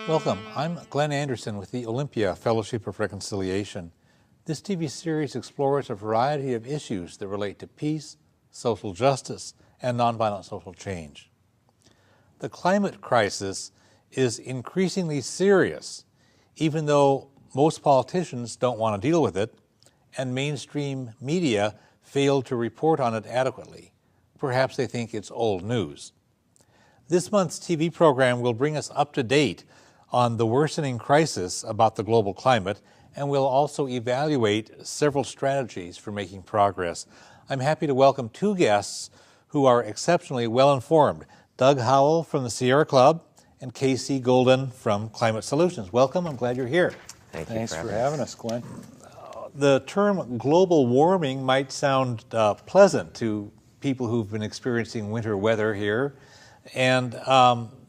Welcome. I'm Glenn Anderson with the Olympia Fellowship of Reconciliation. This TV series explores a variety of issues that relate to peace, social justice, and nonviolent social change. The climate crisis is increasingly serious, even though most politicians don't want to deal with it, and mainstream media fail to report on it adequately. Perhaps they think it's old news. This month's TV program will bring us up to date on the worsening crisis about the global climate, and we'll also evaluate several strategies for making progress. I'm happy to welcome two guests who are exceptionally well informed, Doug Howell from the Sierra Club and Casey Golden from Climate Solutions. Welcome, I'm glad you're here. Thanks for having us, Glenn. The term global warming might sound pleasant to people who've been experiencing winter weather here,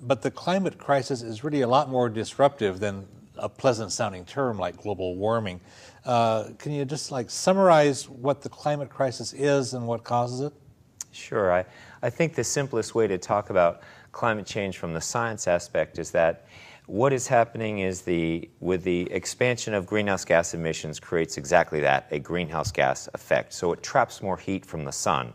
but the climate crisis is really a lot more disruptive than a pleasant-sounding term like global warming. Can you just summarize what the climate crisis is and what causes it? Sure. I think the simplest way to talk about climate change from the science aspect is that what is happening is with the expansion of greenhouse gas emissions creates exactly that, a greenhouse gas effect. So it traps more heat from the sun.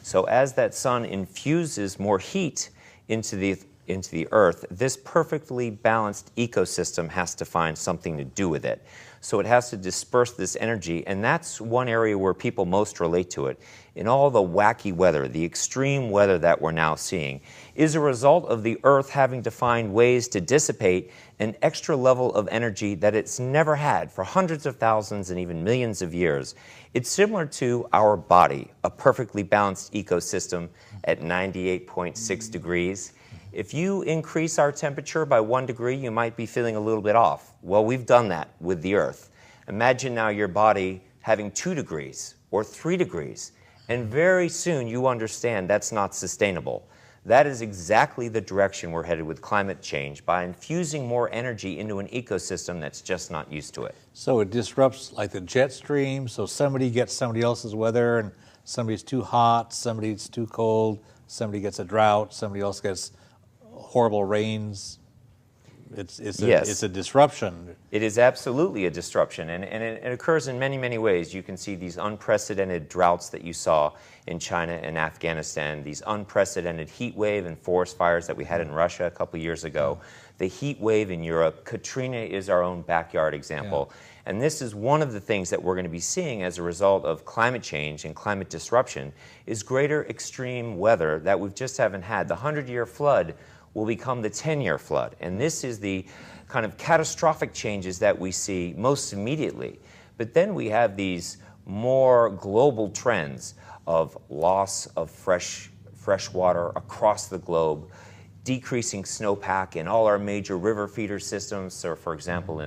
So as that sun infuses more heat into the earth, this perfectly balanced ecosystem has to find something to do with it. So it has to disperse this energy, and that's one area where people most relate to it. In all the wacky weather, the extreme weather that we're now seeing, is a result of the earth having to find ways to dissipate an extra level of energy that it's never had for hundreds of thousands and even millions of years. It's similar to our body, a perfectly balanced ecosystem at 98.6 degrees. If you increase our temperature by 1 degree, you might be feeling a little bit off. Well, we've done that with the Earth. Imagine now your body having 2 degrees or 3 degrees, and very soon you understand that's not sustainable. That is exactly the direction we're headed with climate change, by infusing more energy into an ecosystem that's just not used to it. So it disrupts like the jet stream, so somebody gets somebody else's weather, and somebody's too hot, somebody's too cold, somebody gets a drought, somebody else gets horrible rains. It's a disruption. It is absolutely a disruption, and it occurs in many, many ways. You can see these unprecedented droughts that you saw in China and Afghanistan, these unprecedented heat wave and forest fires that we had in Russia a couple years ago, the heat wave in Europe. Katrina is our own backyard example. Yeah. And this is one of the things that we're going to be seeing as a result of climate change and climate disruption, is greater extreme weather that we just haven't had. The 100-year flood will become the 10-year flood. And this is the kind of catastrophic changes that we see most immediately. But then we have these more global trends of loss of fresh water across the globe, decreasing snowpack in all our major river feeder systems. So for example,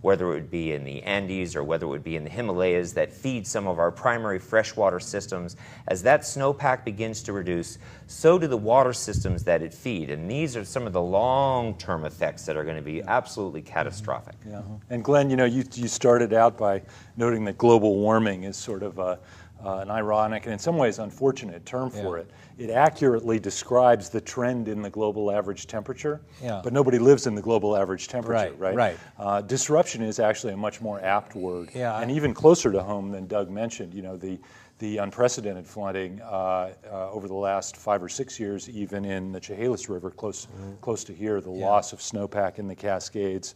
whether it would be in the Andes or whether it would be in the Himalayas that feed some of our primary freshwater systems, as that snowpack begins to reduce, so do the water systems that it feed. And these are some of the long-term effects that are going to be absolutely catastrophic. Yeah. And Glenn, you started out by noting that global warming is sort of an ironic and in some ways unfortunate term for it. It accurately describes the trend in the global average temperature, but nobody lives in the global average temperature, right? Disruption is actually a much more apt word, and even closer to home than Doug mentioned. The unprecedented flooding over the last 5 or 6 years, even in the Chehalis River, close to here, the loss of snowpack in the Cascades,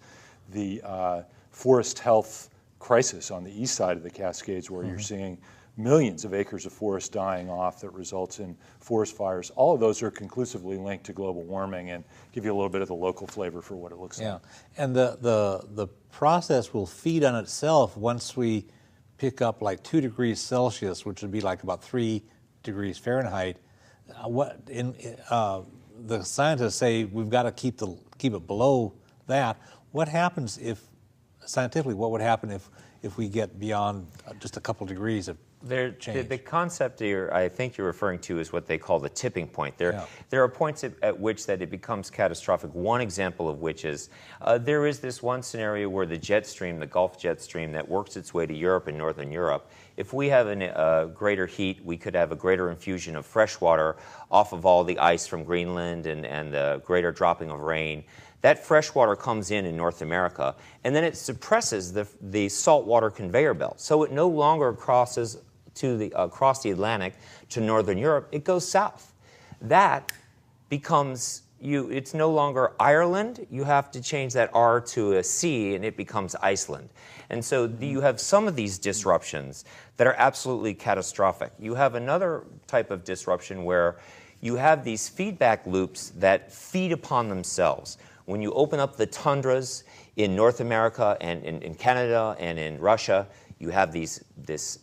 the forest health crisis on the east side of the Cascades, where you're seeing millions of acres of forest dying off that results in forest fires. All of those are conclusively linked to global warming and give you a little bit of the local flavor for what it looks like. And the process will feed on itself once we pick up like 2 degrees Celsius, which would be like about 3 degrees Fahrenheit. The scientists say we've got to keep it below that. What happens scientifically, what would happen if we get beyond just a couple degrees of change? The concept I think you're referring to is what they call the tipping point. There are points at which that it becomes catastrophic. One example of which is there is this one scenario where the jet stream, the Gulf jet stream that works its way to Europe and Northern Europe, if we have a greater heat, we could have a greater infusion of fresh water off of all the ice from Greenland and the greater dropping of rain. That fresh water comes in North America, and then it suppresses the saltwater conveyor belt. So it no longer crosses across the Atlantic to Northern Europe. It goes south. That becomes, it's no longer Ireland. You have to change that R to a C, and it becomes Iceland. And so you have some of these disruptions that are absolutely catastrophic. You have another type of disruption where you have these feedback loops that feed upon themselves. When you open up the tundras in North America and in Canada and in Russia, you have this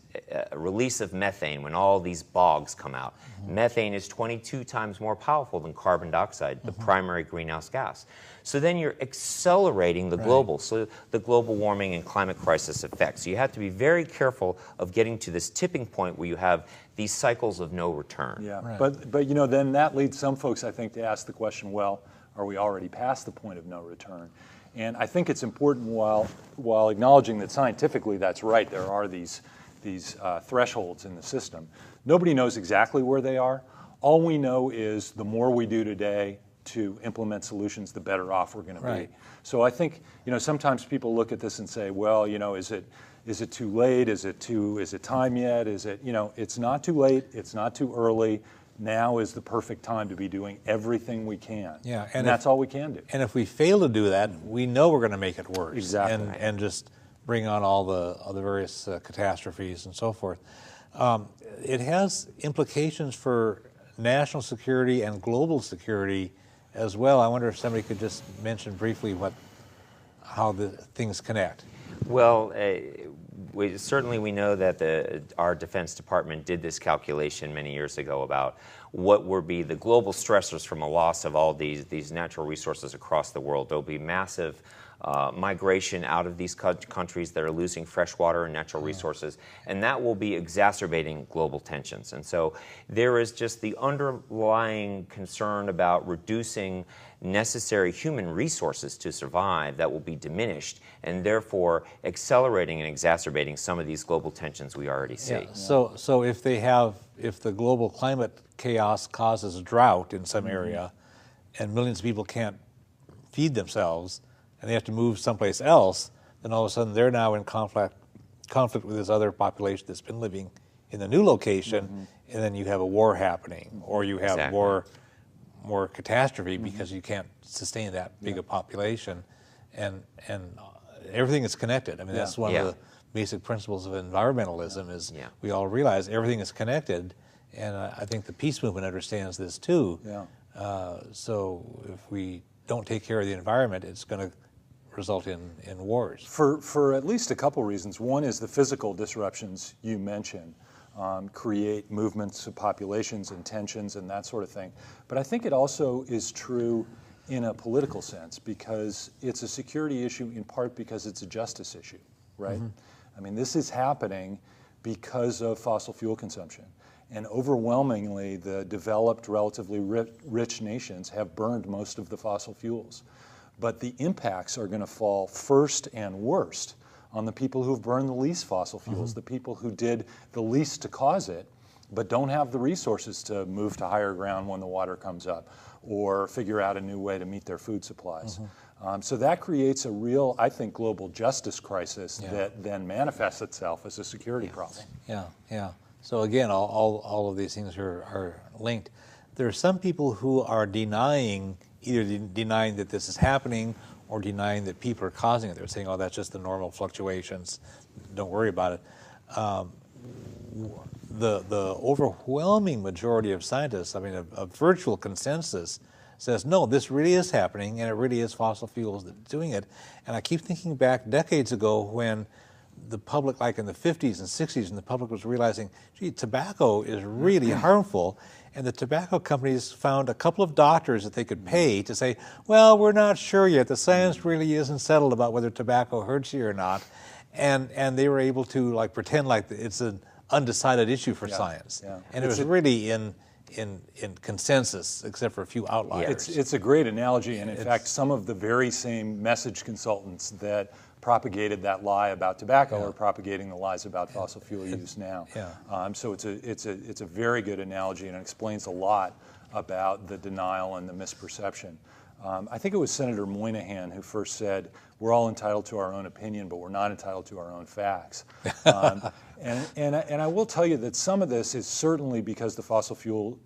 release of methane when all these bogs come out. Mm-hmm. Methane is 22 times more powerful than carbon dioxide, the primary greenhouse gas. So then you're accelerating the global warming and climate crisis effects. So you have to be very careful of getting to this tipping point where you have these cycles of no return. Yeah, but then that leads some folks, I think, to ask the question, well, are we already past the point of no return? And I think it's important, while acknowledging that scientifically that's right, there are these thresholds in the system. Nobody knows exactly where they are. All we know is the more we do today to implement solutions, the better off we're going to be. So I think, sometimes people look at this and say, well, is it too late? Is it time yet? It's not too late. It's not too early. Now is the perfect time to be doing everything we can. Yeah, and that's all we can do. And if we fail to do that, we know we're going to make it worse. Exactly. And just bring on all the various catastrophes and so forth. It has implications for national security and global security as well. I wonder if somebody could just mention briefly how the things connect. Well, we know that our Defense Department did this calculation many years ago about what would be the global stressors from a loss of all these natural resources across the world. There will be massive migration out of these countries that are losing fresh water and natural resources, and that will be exacerbating global tensions. And so there is just the underlying concern about reducing necessary human resources to survive that will be diminished, and therefore accelerating and exacerbating some of these global tensions we already see. Yeah. So if the global climate chaos causes drought in some area, and millions of people can't feed themselves, and they have to move someplace else, then all of a sudden they're now in conflict with this other population that's been living in the new location, and then you have a war happening, or you have more catastrophe because you can't sustain that big a population, and everything is connected. I mean, that's one of the basic principles of environmentalism is we all realize everything is connected, and I think the peace movement understands this too. So if we don't take care of the environment, it's going to result in wars. For at least a couple reasons. One is the physical disruptions you mentioned create movements of populations and tensions and that sort of thing. But I think it also is true in a political sense because it's a security issue in part because it's a justice issue, right? I mean, this is happening because of fossil fuel consumption. And overwhelmingly, the developed, relatively rich nations have burned most of the fossil fuels. But the impacts are going to fall first and worst on the people who've burned the least fossil fuels, the people who did the least to cause it, but don't have the resources to move to higher ground when the water comes up or figure out a new way to meet their food supplies. So that creates a real, I think, global justice crisis that then manifests itself as a security problem. So again, all of these things are linked. There are some people who are either denying that this is happening or denying that people are causing it. They're saying, oh, that's just the normal fluctuations, don't worry about it. The overwhelming majority of scientists, I mean a virtual consensus, says, no, this really is happening, and it really is fossil fuels that's doing it. And I keep thinking back decades ago when the public, like in the 50s and 60s, and the public was realizing, gee, tobacco is really harmful, and the tobacco companies found a couple of doctors that they could pay to say, well, we're not sure yet. The science really isn't settled about whether tobacco hurts you or not. And they were able to pretend like it's an undecided issue for science. And it was really in consensus, except for a few outliers. It's a great analogy, and in fact, some of the very same message consultants that propagated that lie about tobacco are propagating the lies about fossil fuel use now. So it's a very good analogy, and it explains a lot about the denial and the misperception. I think it was Senator Moynihan who first said, we're all entitled to our own opinion, but we're not entitled to our own facts. And I will tell you that some of this is certainly because the fossil fuel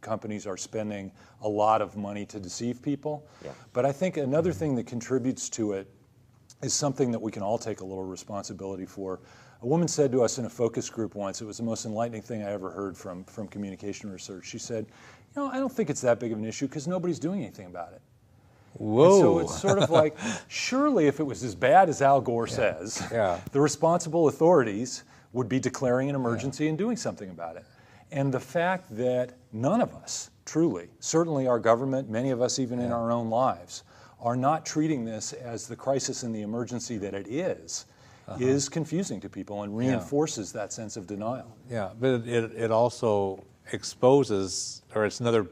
companies are spending a lot of money to deceive people. Yeah. But I think another thing that contributes to it is something that we can all take a little responsibility for. A woman said to us in a focus group once, it was the most enlightening thing I ever heard from communication research. She said, I don't think it's that big of an issue because nobody's doing anything about it. Whoa. And so it's sort of like, surely if it was as bad as Al Gore says, the responsible authorities would be declaring an emergency and doing something about it. And the fact that none of us, truly, certainly our government, many of us even in our own lives, are not treating this as the crisis and the emergency that it is confusing to people and reinforces that sense of denial. Yeah, but it also exposes, or it's another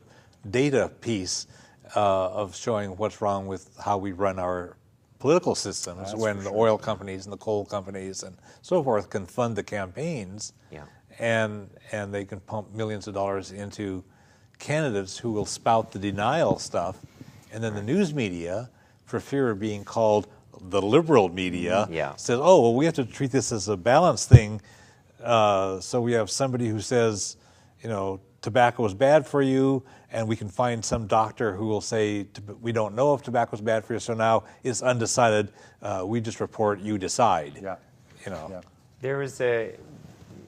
data piece of showing what's wrong with how we run our political systems when the oil companies and the coal companies and so forth can fund the campaigns and they can pump millions of dollars into candidates who will spout the denial stuff, and then the news media, for fear of being called the liberal media, says, oh, well, we have to treat this as a balanced thing. So we have somebody who says, tobacco is bad for you, and we can find some doctor who will say, we don't know if tobacco is bad for you, so now it's undecided. We just report, you decide. There is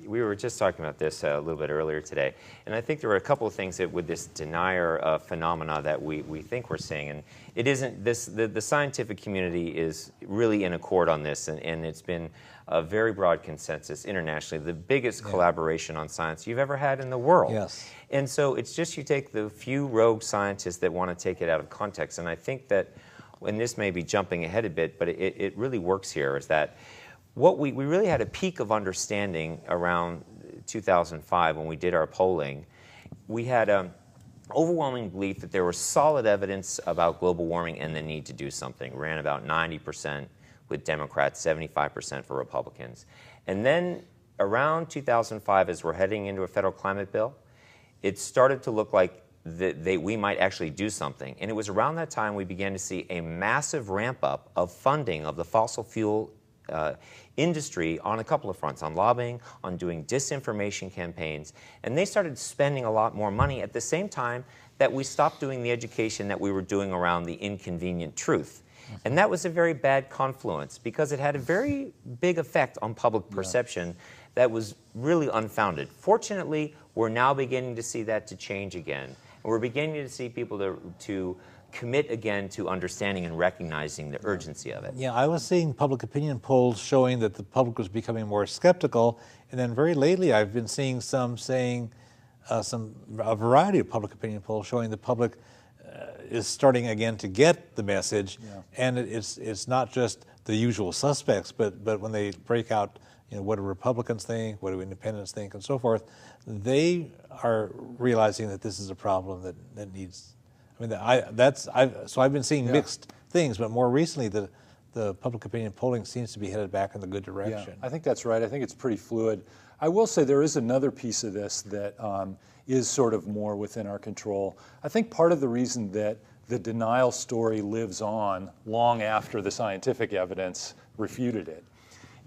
we were just talking about this a little bit earlier today, and I think there were a couple of things that with this denier phenomena that we think we're seeing, and it isn't this. The scientific community is really in accord on this, and it's been a very broad consensus internationally, the biggest collaboration on science you've ever had in the world. Yes. And so it's just you take the few rogue scientists that want to take it out of context, and I think that, and this may be jumping ahead a bit, but it really works here, is that what we really had a peak of understanding around 2005 when we did our polling. We had an overwhelming belief that there was solid evidence about global warming and the need to do something. Ran about 90% with Democrats, 75% for Republicans. And then around 2005, as we're heading into a federal climate bill, it started to look like we might actually do something. And it was around that time we began to see a massive ramp up of funding of the fossil fuel industry on a couple of fronts, on lobbying, on doing disinformation campaigns, and they started spending a lot more money at the same time that we stopped doing the education that we were doing around the inconvenient truth. And that was a very bad confluence because it had a very big effect on public perception that was really unfounded. Fortunately, we're now beginning to see that to change again. And we're beginning to see people to commit again to understanding and recognizing the urgency of it. Yeah, I was seeing public opinion polls showing that the public was becoming more skeptical, and then very lately I've been seeing some saying, a variety of public opinion polls showing the public is starting again to get the message, and it's not just the usual suspects, but when they break out, what do Republicans think, what do independents think, and so forth, they are realizing that this is a problem that needs. So I've been seeing mixed things, but more recently the public opinion polling seems to be headed back in the good direction. Yeah, I think that's right. I think it's pretty fluid. I will say there is another piece of this that is sort of more within our control. I think part of the reason that the denial story lives on long after the scientific evidence refuted it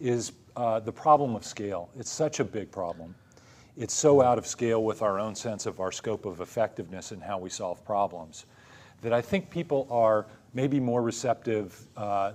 is the problem of scale. It's such a big problem. It's so out of scale with our own sense of our scope of effectiveness and how we solve problems that I think people are maybe more receptive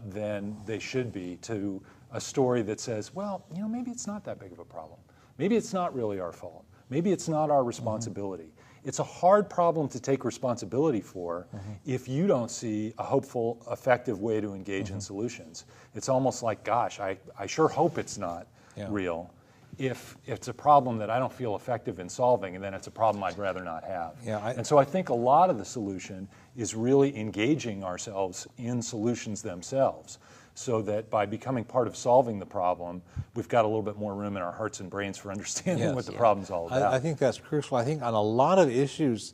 than they should be to a story that says, well, maybe it's not that big of a problem. Maybe it's not really our fault. Maybe it's not our responsibility. It's a hard problem to take responsibility for if you don't see a hopeful, effective way to engage in solutions. It's almost like, gosh, I sure hope it's not real. If it's a problem that I don't feel effective in solving, and then it's a problem I'd rather not have. And so I think a lot of the solution is really engaging ourselves in solutions themselves, so that by becoming part of solving the problem, we've got a little bit more room in our hearts and brains for understanding what the problem's all about. I think that's crucial. I think on a lot of issues,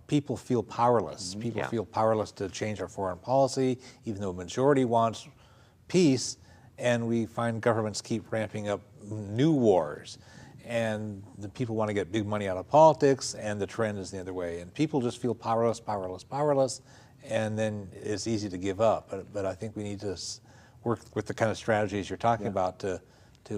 people feel powerless. People feel powerless to change our foreign policy, even though a majority wants peace, and we find governments keep ramping up new wars. And the people want to get big money out of politics, and the trend is the other way. And people just feel powerless, powerless, powerless, and then it's easy to give up. But I think we need to work with the kind of strategies you're talking about to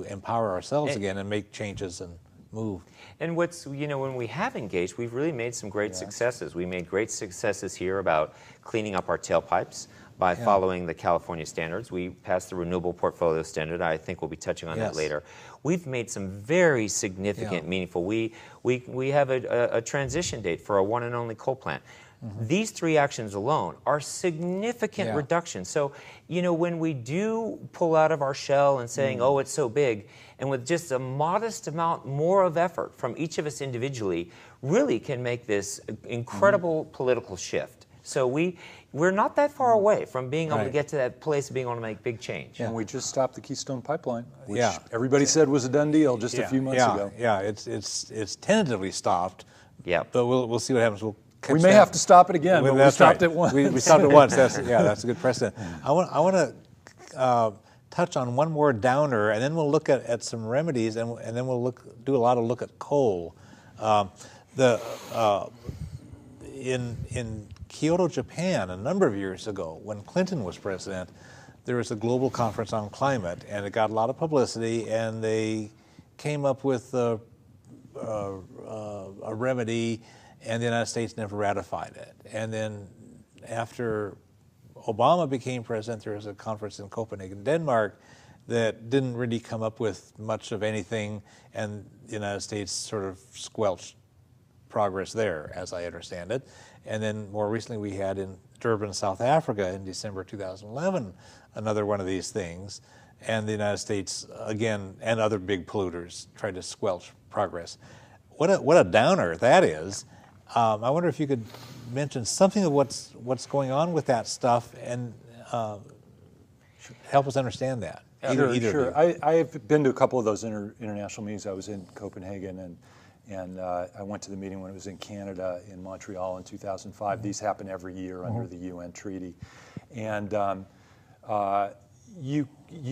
empower ourselves again and make changes and move. And when we have engaged, we've really made some great successes. We made great successes here about cleaning up our tailpipes by following the California standards. We passed the Renewable Portfolio Standard. I think we'll be touching on that later. We've made some very significant, meaningful. We have a transition date for a one and only coal plant. These 3 actions alone are significant reductions. So, when we do pull out of our shell and saying, oh, it's so big, and with just a modest amount more of effort from each of us individually, really can make this incredible political shift. So we're not that far away from being able to get to that place of being able to make big change. And we just stopped the Keystone Pipeline, which everybody said was a done deal just a few months ago. Yeah, it's tentatively stopped. Yeah, but we'll see what happens. We may have to stop it again, but we stopped it once. We stopped it once. That's a good precedent. I want to touch on one more downer, and then we'll look at some remedies, and then we'll do a lot of look at coal. In Kyoto, Japan, a number of years ago, when Clinton was president, there was a global conference on climate, and it got a lot of publicity, and they came up with a remedy, and the United States never ratified it. And then after Obama became president, there was a conference in Copenhagen, Denmark, that didn't really come up with much of anything, and the United States sort of squelched progress there, as I understand it. And then more recently we had in Durban, South Africa in December 2011, another one of these things. And the United States, again, and other big polluters tried to squelch progress. What a downer that is. I wonder if you could mention something of what's going on with that stuff and help us understand that. Sure. I've been to a couple of those international meetings. I was in Copenhagen, and I went to the meeting when it was in Canada, in Montreal in 2005. These happen every year under the UN treaty. And you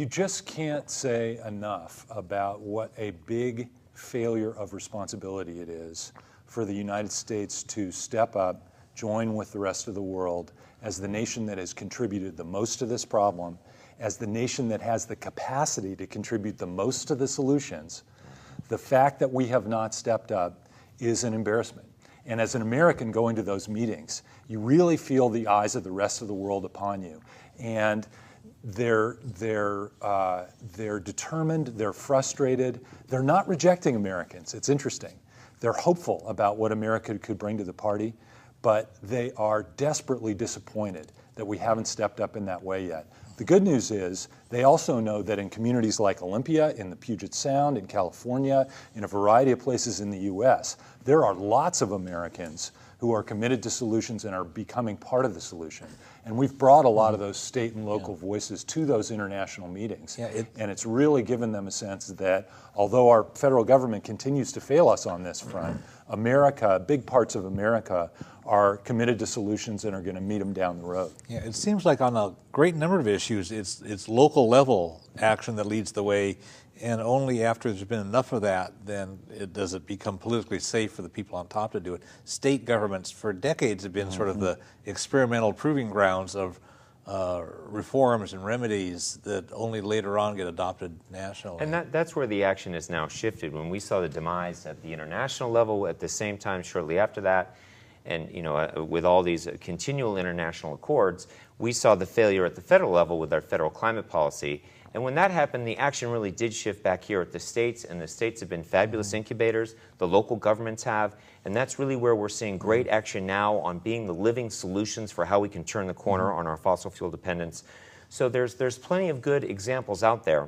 just can't say enough about what a big failure of responsibility it is for the United States to step up, join with the rest of the world as the nation that has contributed the most to this problem, as the nation that has the capacity to contribute the most to the solutions. The fact that we have not stepped up is an embarrassment. And as an American going to those meetings, you really feel the eyes of the rest of the world upon you. And they're determined, they're frustrated, they're not rejecting Americans. It's interesting. They're hopeful about what America could bring to the party, but they are desperately disappointed that we haven't stepped up in that way yet. The good news is they also know that in communities like Olympia, in the Puget Sound, in California, in a variety of places in the US, there are lots of Americans who are committed to solutions and are becoming part of the solution. And we've brought a lot of those state and local voices to those international meetings. And it's really given them a sense that although our federal government continues to fail us on this front, America, big parts of America, are committed to solutions and are going to meet them down the road. Yeah, it seems like on a great number of issues, it's local level action that leads the way, and only after there's been enough of that, then does it become politically safe for the people on top to do it. State governments for decades have been sort of the experimental proving grounds of reforms and remedies that only later on get adopted nationally. And that's where the action has now shifted. When we saw the demise at the international level, at the same time, shortly after that, and with all these continual international accords, we saw the failure at the federal level with our federal climate policy. And when that happened, the action really did shift back here at the states, and the states have been fabulous incubators, the local governments have, and that's really where we're seeing great action now on being the living solutions for how we can turn the corner on our fossil fuel dependence. So there's plenty of good examples out there.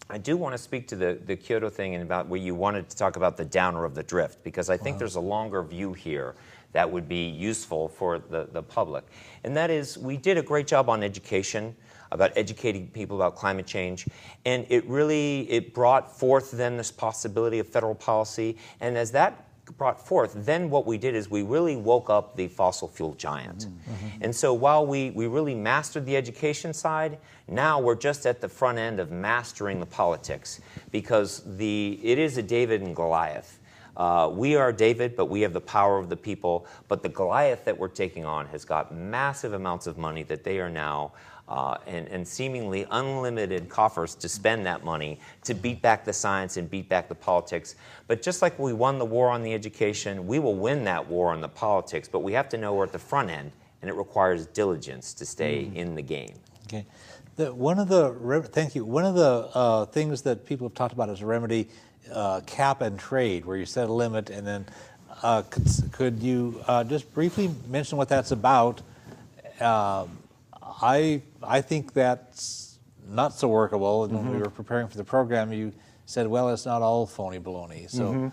I do want to speak to the Kyoto thing and about where you wanted to talk about the downer of the drift, because I think there's a longer view here that would be useful for the public. And that is, we did a great job on education, about educating people about climate change, and it brought forth then this possibility of federal policy, and as that brought forth, then what we did is we really woke up the fossil fuel giant. And so while we really mastered the education side, now we're just at the front end of mastering the politics, because it is a David and Goliath. We are David, but we have the power of the people. But the Goliath that we're taking on has got massive amounts of money that they are now, and seemingly unlimited coffers to spend that money to beat back the science and beat back the politics. But just like we won the war on the education, we will win that war on the politics. But we have to know we're at the front end, and it requires diligence to stay in the game. Okay. One of the things that people have talked about as a remedy, cap and trade, where you set a limit, and then could you just briefly mention what that's about? I think that's not so workable. And when we were preparing for the program, you said, well, it's not all phony baloney. So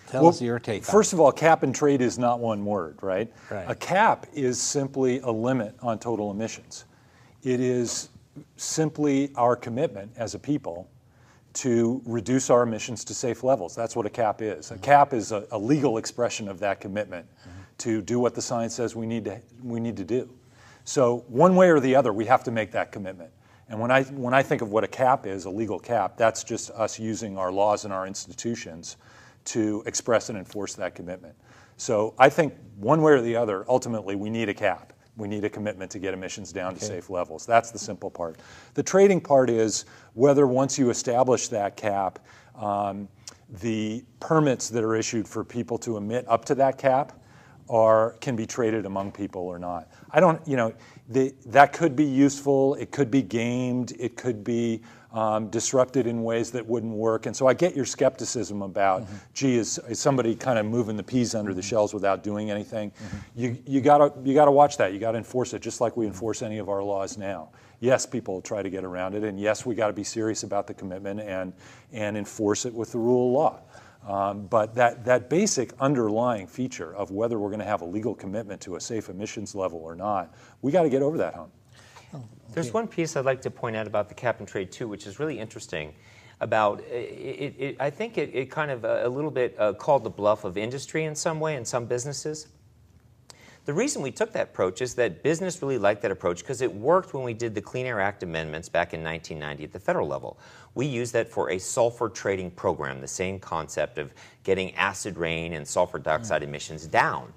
tell us your take on it. First of all, cap and trade is not one word, right? Right. A cap is simply a limit on total emissions. It is simply our commitment as a people to reduce our emissions to safe levels. That's what a cap is. A cap is a legal expression of that commitment to do what the science says we need to do. So one way or the other, we have to make that commitment. And when I think of what a cap is, a legal cap, that's just us using our laws and our institutions to express and enforce that commitment. So I think one way or the other, ultimately, we need a cap. We need a commitment to get emissions down to safe levels. That's the simple part. The trading part is whether once you establish that cap, the permits that are issued for people to emit up to that cap can be traded among people or not. I don't, that could be useful. It could be gamed. It could be disrupted in ways that wouldn't work. And so I get your skepticism about, gee, is somebody kind of moving the peas under the shells without doing anything? You gotta watch that. You gotta enforce it just like we enforce any of our laws now. Yes, people will try to get around it, and yes, we gotta be serious about the commitment and enforce it with the rule of law. But that basic underlying feature of whether we're going to have a legal commitment to a safe emissions level or not, we got to get over that hump. There's one piece I'd like to point out about the cap and trade too, which is really interesting. About it, I think it kind of a little bit called the bluff of industry in some way, in some businesses. The reason we took that approach is that business really liked that approach because it worked when we did the Clean Air Act amendments back in 1990 at the federal level. We used that for a sulfur trading program, the same concept of getting acid rain and sulfur dioxide emissions down.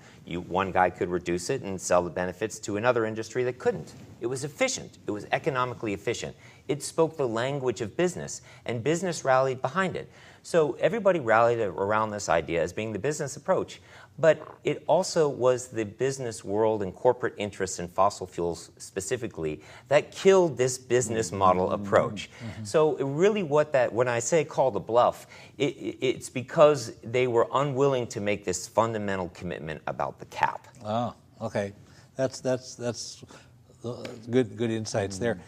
One guy could reduce it and sell the benefits to another industry that couldn't. It was efficient. It was economically efficient. It spoke the language of business, and business rallied behind it. So everybody rallied around this idea as being the business approach, but it also was the business world and corporate interests in fossil fuels specifically that killed this business model approach. So really when I say call the bluff, it's because they were unwilling to make this fundamental commitment about the cap. Oh, okay. That's good insights there.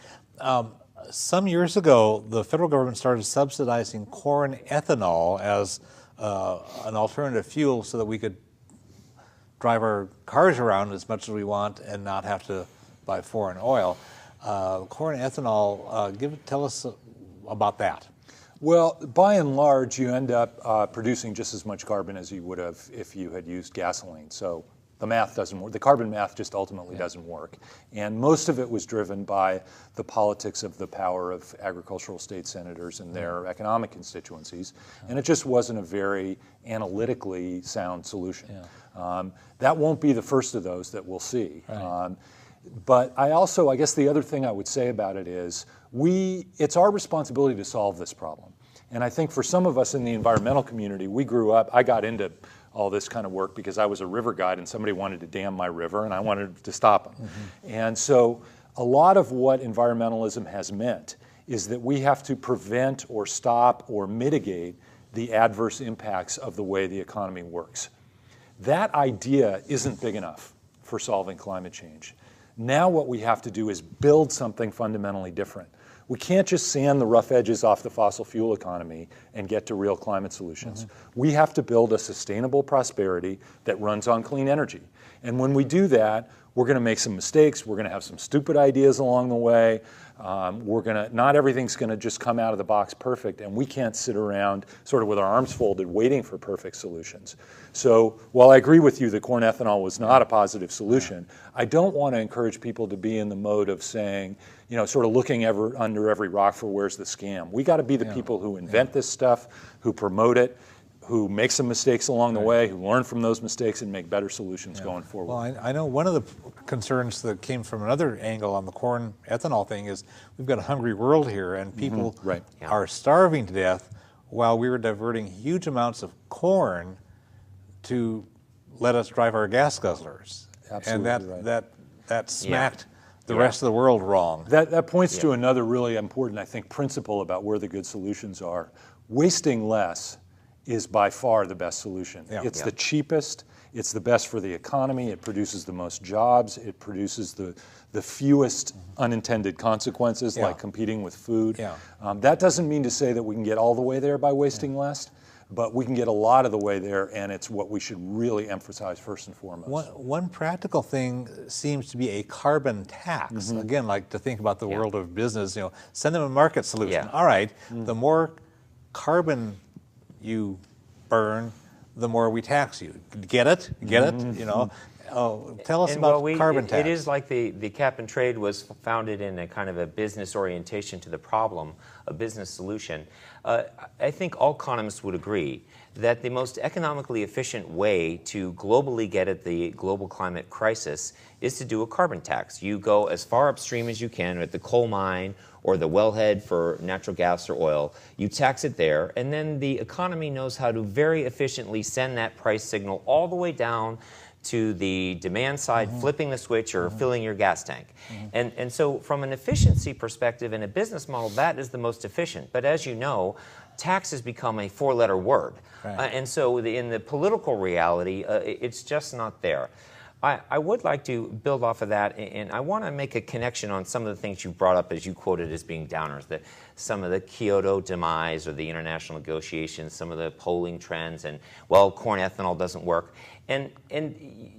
Some years ago, the federal government started subsidizing corn ethanol as an alternative fuel so that we could drive our cars around as much as we want and not have to buy foreign oil. Corn ethanol, tell us about that. Well, by and large, you end up producing just as much carbon as you would have if you had used gasoline. So the math doesn't work. The carbon math just ultimately doesn't work. And most of it was driven by the politics of the power of agricultural state senators and their economic constituencies. And it just wasn't a very analytically sound solution. That won't be the first of those that we'll see. Right. But I guess the other thing I would say about it is it's our responsibility to solve this problem. And I think for some of us in the environmental community, I got into all this kind of work because I was a river guide and somebody wanted to dam my river and I wanted to stop them. And so a lot of what environmentalism has meant is that we have to prevent or stop or mitigate the adverse impacts of the way the economy works. That idea isn't big enough for solving climate change. Now what we have to do is build something fundamentally different. We can't just sand the rough edges off the fossil fuel economy and get to real climate solutions. We have to build a sustainable prosperity that runs on clean energy. And when we do that, we're going to make some mistakes. We're going to have some stupid ideas along the way. Not everything's going to just come out of the box perfect, and we can't sit around sort of with our arms folded waiting for perfect solutions. So while I agree with you that corn ethanol was not a positive solution, I don't want to encourage people to be in the mode of saying, sort of looking under every rock for where's the scam. We got to be the people who invent this stuff, who promote it, who make some mistakes along the way, who learn from those mistakes and make better solutions going forward. Well, I know one of the concerns that came from another angle on the corn ethanol thing is we've got a hungry world here, and people are starving to death while we were diverting huge amounts of corn to let us drive our gas guzzlers. Absolutely and that smacked the rest of the world wrong. That points to another really important, I think, principle about where the good solutions are. Wasting less is by far the best solution. It's the cheapest, it's the best for the economy, it produces the most jobs, it produces the fewest unintended consequences like competing with food. That doesn't mean to say that we can get all the way there by wasting less, but we can get a lot of the way there, and it's what we should really emphasize first and foremost. One practical thing seems to be a carbon tax. Again, like to think about the world of business, send them a market solution. All right, the more carbon you burn, the more we tax you. Get it? Tell us about carbon tax. It is like the cap and trade was founded in a kind of a business orientation to the problem, a business solution. I think all economists would agree that the most economically efficient way to globally get at the global climate crisis is to do a carbon tax. You go as far upstream as you can at the coal mine or the wellhead for natural gas or oil. You tax it there, and then the economy knows how to very efficiently send that price signal all the way down to the demand side, flipping the switch or filling your gas tank. And so from an efficiency perspective in a business model, that is the most efficient. But as you know, tax has become a four-letter word. And so in the political reality, it's just not there. I would like to build off of that, and I want to make a connection on some of the things you brought up as you quoted as being downers, that some of the Kyoto demise or the international negotiations, some of the polling trends, and, well, corn ethanol doesn't work. And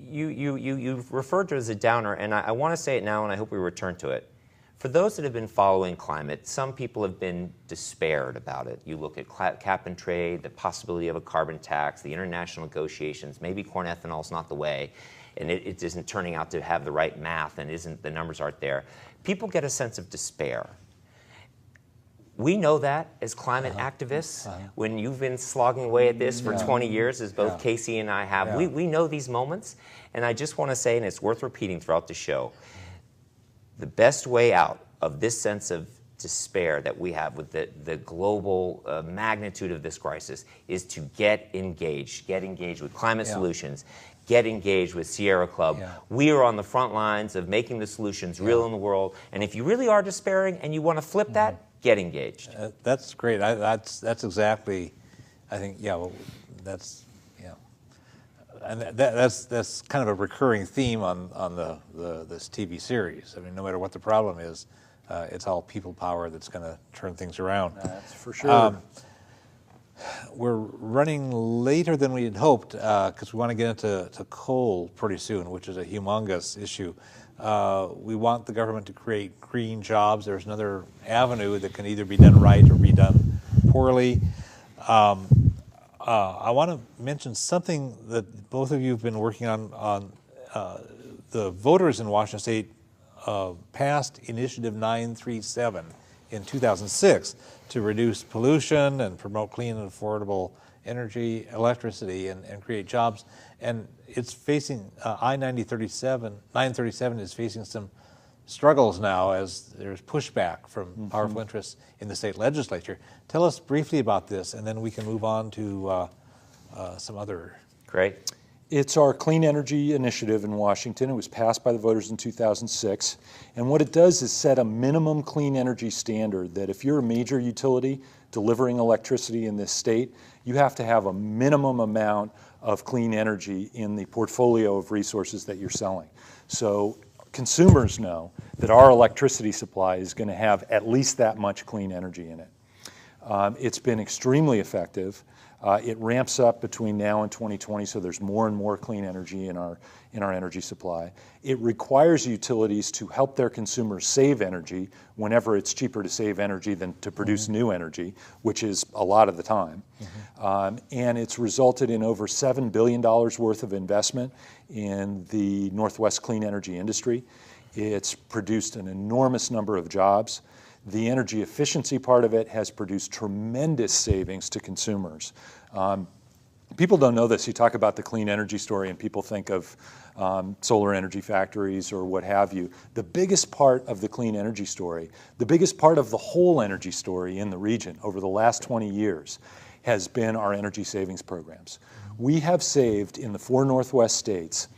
you referred to it as a downer, and I want to say it now, and I hope we return to it. For those that have been following climate, some people have been despaired about it. You look at cap and trade, the possibility of a carbon tax, the international negotiations, maybe corn ethanol is not the way, and it isn't turning out to have the right math, and the numbers aren't there. People get a sense of despair. We know that as climate activists, when you've been slogging away at this for 20 years, as both Casey and I have, we know these moments. And I just want to say, and it's worth repeating throughout the show, the best way out of this sense of despair that we have with the global magnitude of this crisis is to get engaged with climate solutions, get engaged with Sierra Club. We are on the front lines of making the solutions real in the world. And if you really are despairing and you want to flip that, get engaged. That's great. That's exactly, I think, that's and that's kind of a recurring theme on this TV series. I mean, no matter what the problem is, it's all people power that's going to turn things around. That's for sure. We're running later than we had hoped because we want to get into coal pretty soon, which is a humongous issue. We want the government to create green jobs. There's another avenue that can either be done right or be done poorly. I want to mention something that both of you have been working on the voters in Washington State passed Initiative 937 in 2006 to reduce pollution and promote clean and affordable energy, electricity, and create jobs. And it's facing, I-937 is facing some struggles now as there's pushback from powerful interests in the state legislature. Tell us briefly about this, and then we can move on to some other. Great. It's our clean energy initiative in Washington. It was passed by the voters in 2006. And what it does is set a minimum clean energy standard that if you're a major utility delivering electricity in this state, you have to have a minimum amount of clean energy in the portfolio of resources that you're selling. So consumers know that our electricity supply is going to have at least that much clean energy in it. It's been extremely effective. It ramps up between now and 2020, so there's more and more clean energy in our energy supply. It requires utilities to help their consumers save energy whenever it's cheaper to save energy than to produce new energy, which is a lot of the time. And it's resulted in over $7 billion worth of investment in the Northwest clean energy industry. It's produced an enormous number of jobs. The energy efficiency part of it has produced tremendous savings to consumers. People don't know this. You talk about the clean energy story and people think of solar energy factories or what have you. The biggest part of the clean energy story, the biggest part of the whole energy story in the region over the last 20 years has been our energy savings programs. We have saved in the 4 Northwest states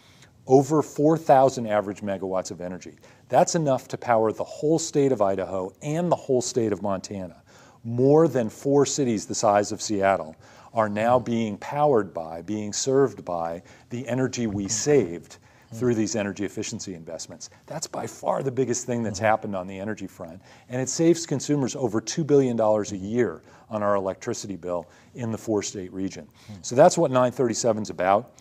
over 4,000 average megawatts of energy. That's enough to power the whole state of Idaho and the whole state of Montana. More than 4 cities the size of Seattle are now being powered by, being served by the energy we saved through these energy efficiency investments. That's by far the biggest thing that's happened on the energy front. And it saves consumers over $2 billion a year on our electricity bill in the 4-state region. So that's what 937 is about.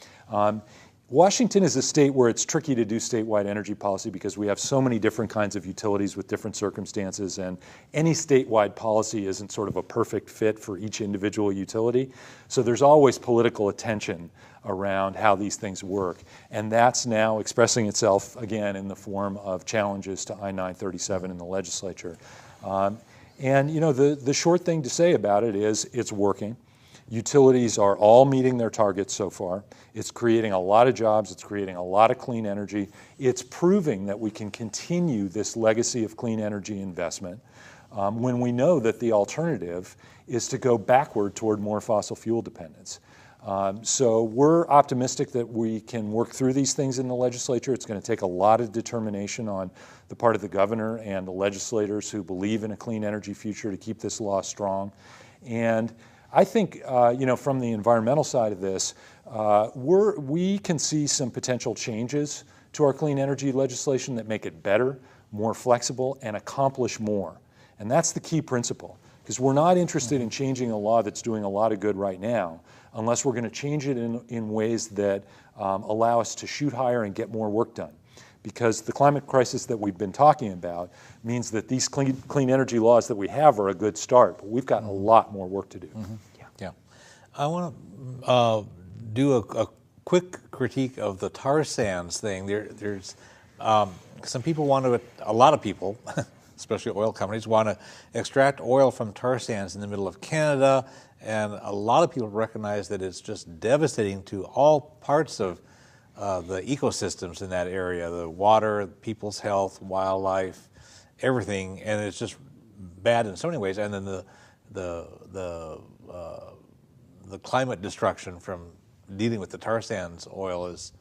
Washington is a state where it's tricky to do statewide energy policy because we have so many different kinds of utilities with different circumstances, and any statewide policy isn't sort of a perfect fit for each individual utility. So there's always political attention around how these things work, and that's now expressing itself again in the form of challenges to I-937 in the legislature. And you know, the short thing to say about it is it's working. Utilities are all meeting their targets so far. It's creating a lot of jobs. It's creating a lot of clean energy. It's proving that we can continue this legacy of clean energy investment when we know that the alternative is to go backward toward more fossil fuel dependence. So we're optimistic that we can work through these things in the legislature. It's going to take a lot of determination on the part of the governor and the legislators who believe in a clean energy future to keep this law strong. And I think, you know, from the environmental side of this, we can see some potential changes to our clean energy legislation that make it better, more flexible, and accomplish more. And that's the key principle, because we're not interested in changing a law that's doing a lot of good right now unless we're going to change it in ways that allow us to shoot higher and get more work done. Because the climate crisis that we've been talking about means that these clean energy laws that we have are a good start, but we've got a lot more work to do. Yeah. I want to do a quick critique of the tar sands thing. There's some people want to, a lot of people, especially oil companies, want to extract oil from tar sands in the middle of Canada, and a lot of people recognize that it's just devastating to all parts of the ecosystems in that area, the water, people's health, wildlife, everything, and it's just bad in so many ways. And then the climate destruction from dealing with the tar sands oil is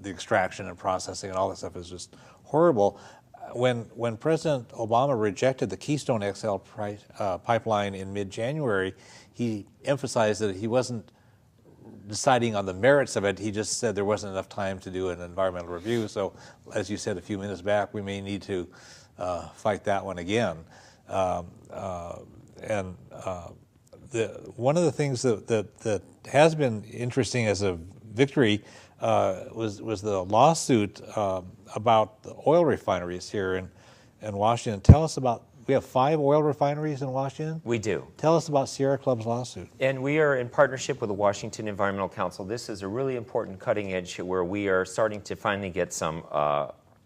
the extraction and processing and all that stuff is just horrible. When President Obama rejected the Keystone XL pipeline in mid-January, he emphasized that he wasn't deciding on the merits of it. He just said there wasn't enough time to do an environmental review. So, as you said a few minutes back, we may need to fight that one again. One of the things that has been interesting as a victory was the lawsuit about the oil refineries here in Washington. Tell us about. We have 5 oil refineries in Washington? We do. Tell us about Sierra Club's lawsuit. And we are in partnership with the Washington Environmental Council. This is a really important cutting edge where we are starting to finally get some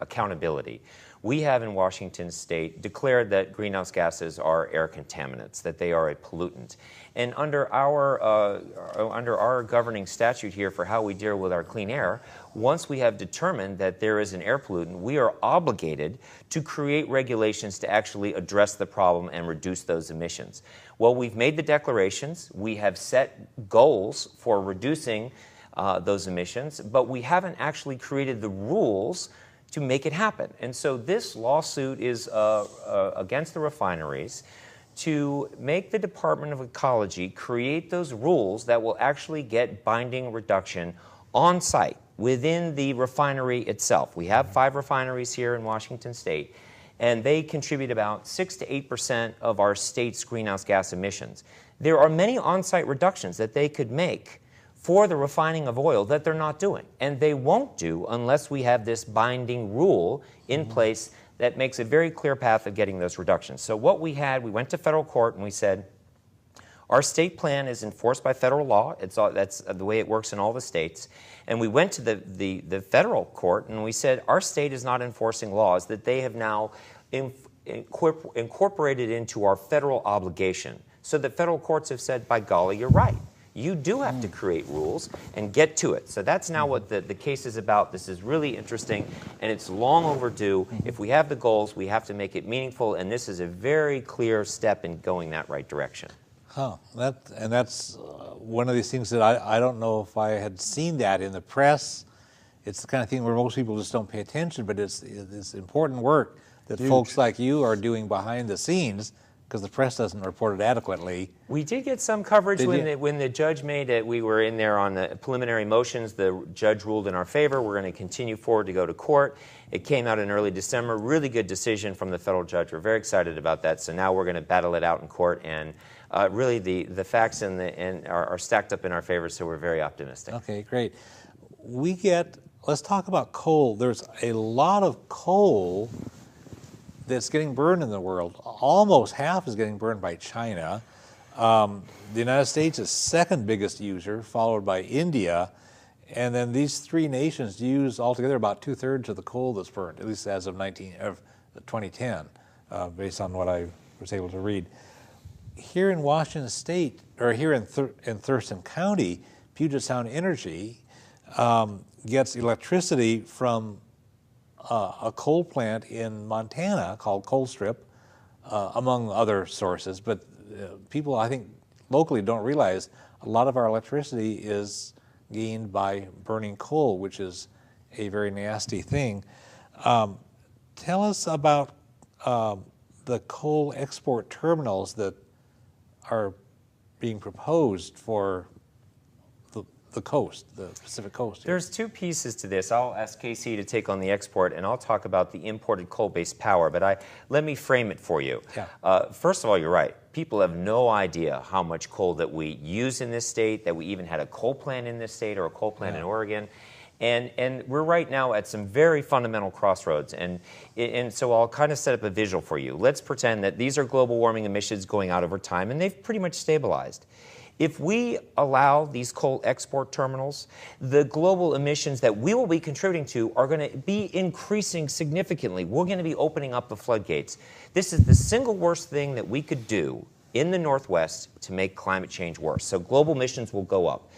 accountability. We have in Washington state declared that greenhouse gases are air contaminants, that they are a pollutant. And under our governing statute here for how we deal with our clean air, once we have determined that there is an air pollutant, we are obligated to create regulations to actually address the problem and reduce those emissions. Well, we've made the declarations, we have set goals for reducing those emissions, but we haven't actually created the rules to make it happen. And so this lawsuit is against the refineries to make the Department of Ecology create those rules that will actually get binding reduction on site within the refinery itself. We have 5 refineries here in Washington state, and they contribute about 6 to 8% of our state's greenhouse gas emissions. There are many on-site reductions that they could make for the refining of oil that they're not doing. And they won't do unless we have this binding rule in place that makes a very clear path of getting those reductions. So what we went to federal court and we said, our state plan is enforced by federal law. That's the way it works in all the states. And we went to the federal court and we said, our state is not enforcing laws that they have now incorporated into our federal obligation. So the federal courts have said, by golly, you're right. you do have to create rules and get to it. So that's now what the case is about. This is really interesting, and it's long overdue. If we have the goals, we have to make it meaningful, and this is a very clear step in going that right direction. Huh. That's one of these things that I don't know if I had seen that in the press. It's the kind of thing where most people just don't pay attention, but it's important work that folks like you are doing behind the scenes, because the press doesn't report it adequately. We did get some coverage when the judge made it. We were in there on the preliminary motions. The judge ruled in our favor. We're going to continue forward to go to court. It came out in early December. Really good decision from the federal judge. We're very excited about that. So now we're going to battle it out in court, and really the facts are stacked up in our favor. So we're very optimistic. Okay, great. Let's talk about coal. There's a lot of coal that's getting burned in the world. Almost half is getting burned by China. The United States is second biggest user, followed by India. And then these three nations use altogether about 2/3 of the coal that's burned, at least as of 2010, based on what I was able to read. Here in Washington State, or here in Thurston County, Puget Sound Energy gets electricity from a coal plant in Montana called Coal Strip, among other sources. But people, I think, locally don't realize a lot of our electricity is gained by burning coal, which is a very nasty thing. Tell us about the coal export terminals that are being proposed for the coast, the Pacific coast. There's two pieces to this. I'll ask Casey to take on the export, and I'll talk about the imported coal-based power, but let me frame it for you. Yeah. First of all, you're right. People have no idea how much coal that we use in this state, that we even had a coal plant in this state or a coal plant in Oregon. And we're right now at some very fundamental crossroads. And so I'll kind of set up a visual for you. Let's pretend that these are global warming emissions going out over time, and they've pretty much stabilized. If we allow these coal export terminals, the global emissions that we will be contributing to are going to be increasing significantly. We're going to be opening up the floodgates. This is the single worst thing that we could do in the Northwest to make climate change worse. So global emissions will go up.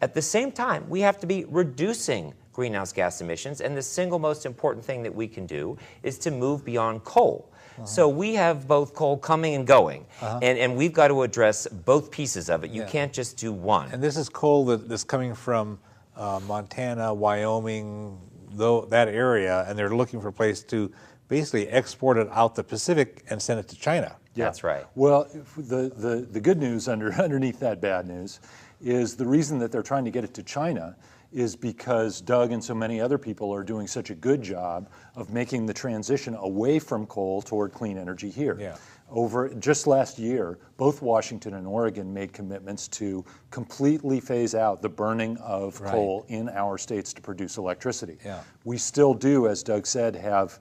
At the same time, we have to be reducing greenhouse gas emissions, and the single most important thing that we can do is to move beyond coal. So we have both coal coming and going, and we've got to address both pieces of it. You can't just do one. And this is coal that's coming from Montana, Wyoming, that area, and they're looking for a place to basically export it out the Pacific and send it to China. Yeah. That's right. Well, the good news underneath that bad news is the reason that they're trying to get it to China is because Doug and so many other people are doing such a good job of making the transition away from coal toward clean energy here. Yeah. Over just last year, both Washington and Oregon made commitments to completely phase out the burning of coal in our states to produce electricity. Yeah. We still do, as Doug said, have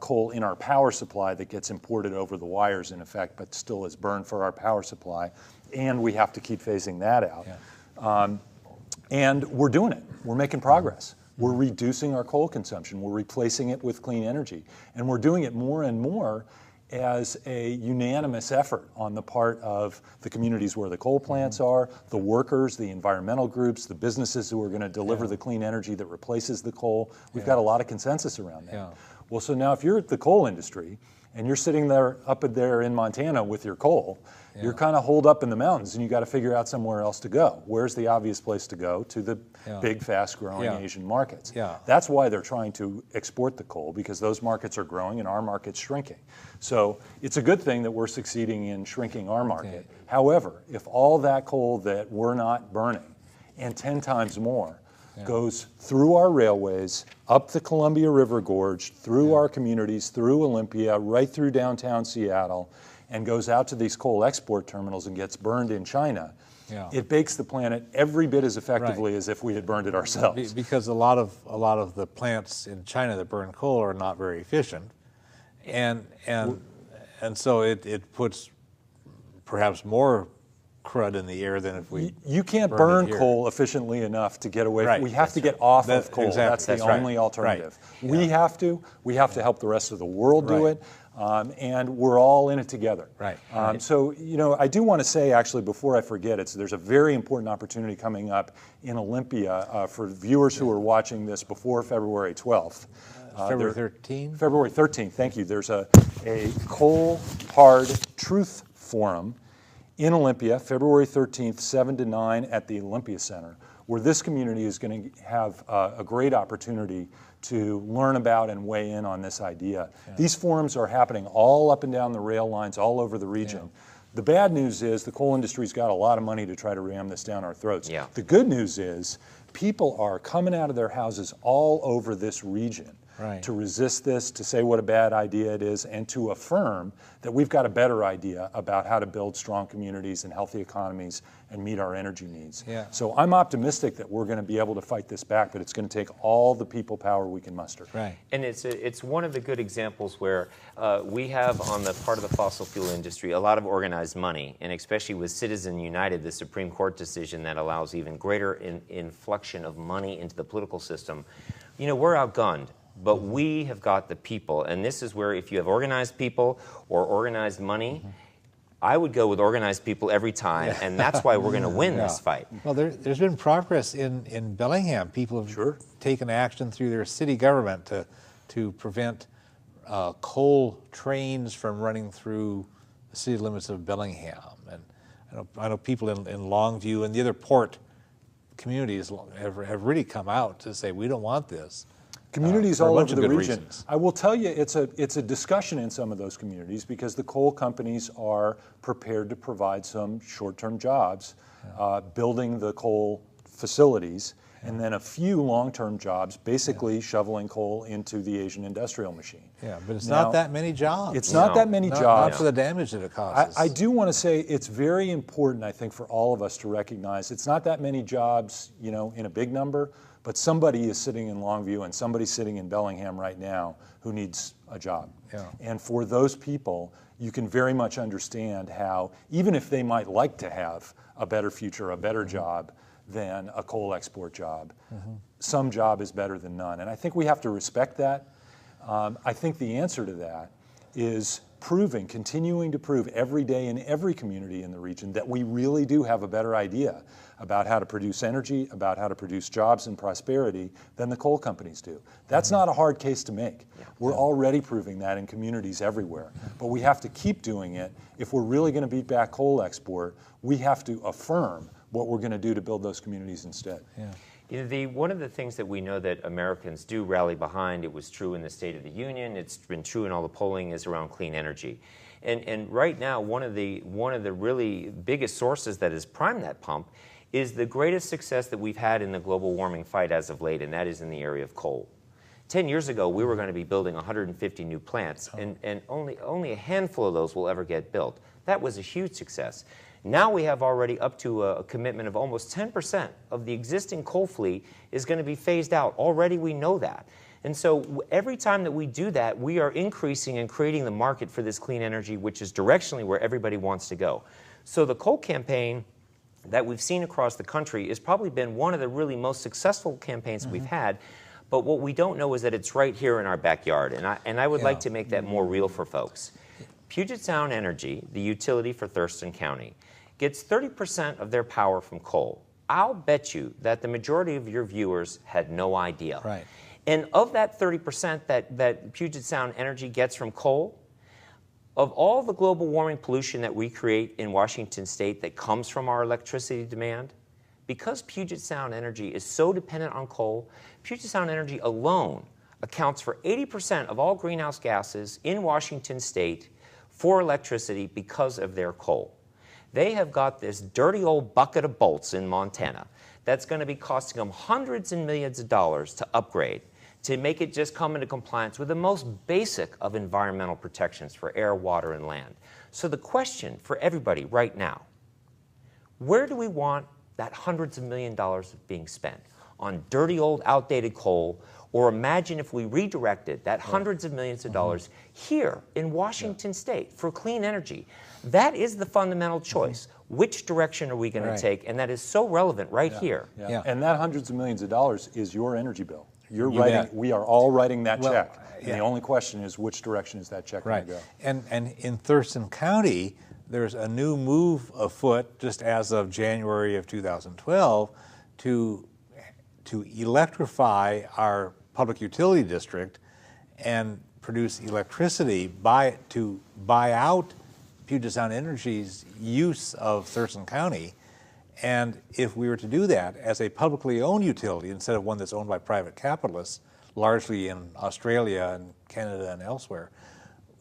coal in our power supply that gets imported over the wires, in effect, but still is burned for our power supply, and we have to keep phasing that out. Yeah. And we're doing it. We're making progress. We're reducing our coal consumption. We're replacing it with clean energy. And we're doing it more and more as a unanimous effort on the part of the communities where the coal plants are, the workers, the environmental groups, the businesses who are going to deliver the clean energy that replaces the coal. We've got a lot of consensus around that. Yeah. Well, so now if you're at the coal industry and you're sitting there up there in Montana with your coal, you're kind of holed up in the mountains, and you got to figure out somewhere else to go. Where's the obvious place to go? To the big, fast-growing Asian markets. Yeah. That's why they're trying to export the coal, because those markets are growing and our market's shrinking. So it's a good thing that we're succeeding in shrinking our market. Okay. However, if all that coal that we're not burning, and 10 times more, goes through our railways, up the Columbia River Gorge, through our communities, through Olympia, right through downtown Seattle, and goes out to these coal export terminals and gets burned in China, it bakes the planet every bit as effectively as if we had burned it ourselves. Because a lot of the plants in China that burn coal are not very efficient, and so it puts perhaps more crud in the air than if we You can't burn coal efficiently enough to get away from we have to get off of coal. Exactly. That's the only alternative. We have to help the rest of the world do it. and we're all in it together. Right. So, I do want to say, actually, before I forget, there's a very important opportunity coming up in Olympia for viewers who are watching this before February 12th. February 13th? February 13th, thank you. There's a Coal Hard Truth Forum in Olympia, February 13th, 7 to 9 at the Olympia Center, where this community is going to have a great opportunity to learn about and weigh in on this idea. Yeah. These forums are happening all up and down the rail lines, all over the region. Yeah. The bad news is the coal industry's got a lot of money to try to ram this down our throats. Yeah. The good news is people are coming out of their houses all over this region to resist this, to say what a bad idea it is, and to affirm that we've got a better idea about how to build strong communities and healthy economies and meet our energy needs. Yeah. So I'm optimistic that we're going to be able to fight this back, but it's going to take all the people power we can muster. Right. And it's one of the good examples where we have on the part of the fossil fuel industry a lot of organized money, and especially with Citizen United, the Supreme Court decision that allows even greater inflection of money into the political system. We're outgunned. But we have got the people, and this is where if you have organized people or organized money, I would go with organized people every time, and that's why we're going to win this fight. Well, there's been progress in Bellingham. People have taken action through their city government to prevent coal trains from running through the city limits of Bellingham. And I know people in Longview and the other port communities have really come out to say, we don't want this. Communities all over the region. Reasons. I will tell you, it's a discussion in some of those communities because the coal companies are prepared to provide some short-term jobs, building the coal facilities, and then a few long-term jobs, basically shoveling coal into the Asian industrial machine. Yeah, but it's not that many jobs. It's not that many jobs. Not for the damage that it causes. I do want to say it's very important, I think, for all of us to recognize it's not that many jobs, in a big number. But somebody is sitting in Longview and somebody's sitting in Bellingham right now who needs a job. Yeah. And for those people, you can very much understand how, even if they might like to have a better future, a better job than a coal export job, some job is better than none. And I think we have to respect that. I think the answer to that is continuing to prove every day in every community in the region that we really do have a better idea about how to produce energy, about how to produce jobs and prosperity than the coal companies do. That's not a hard case to make. Yeah. We're already proving that in communities everywhere. But we have to keep doing it. If we're really going to beat back coal export, we have to affirm what we're going to do to build those communities instead. Yeah. One of the things that we know that Americans do rally behind, it was true in the State of the Union, it's been true in all the polling, is around clean energy. And right now, one of the really biggest sources that has primed that pump is the greatest success that we've had in the global warming fight as of late, and that is in the area of coal. 10 years ago, we were going to be building 150 new plants, and only a handful of those will ever get built. That was a huge success. Now we have already up to a commitment of almost 10% of the existing coal fleet is going to be phased out. Already we know that. And so every time that we do that, we are increasing and creating the market for this clean energy, which is directionally where everybody wants to go. So the coal campaign that we've seen across the country has probably been one of the really most successful campaigns we've had. But what we don't know is that it's right here in our backyard. And I would like to make that more real for folks. Puget Sound Energy, the utility for Thurston County, gets 30% of their power from coal. I'll bet you that the majority of your viewers had no idea. Right. And of that 30% that Puget Sound Energy gets from coal, of all the global warming pollution that we create in Washington State that comes from our electricity demand, because Puget Sound Energy is so dependent on coal, Puget Sound Energy alone accounts for 80% of all greenhouse gases in Washington State for electricity because of their coal. They have got this dirty old bucket of bolts in Montana that's going to be costing them hundreds and millions of dollars to upgrade, to make it just come into compliance with the most basic of environmental protections for air, water, and land. So the question for everybody right now, where do we want that hundreds of millions of dollars being spent? On dirty old outdated coal, or imagine if we redirected that hundreds of millions of dollars here in Washington State for clean energy. That is the fundamental choice. Which direction are we going to take? And that is so relevant right here. And that hundreds of millions of dollars is your energy bill. You're You writing. bet. We are all writing that Well, check. And yeah. the only question is which direction is that check Right. going to go? And in Thurston County, there's a new move afoot just as of January of 2012 to electrify our public utility district and produce electricity to buy out Puget Sound Energy's use of Thurston County. And if we were to do that as a publicly owned utility instead of one that's owned by private capitalists, largely in Australia and Canada and elsewhere,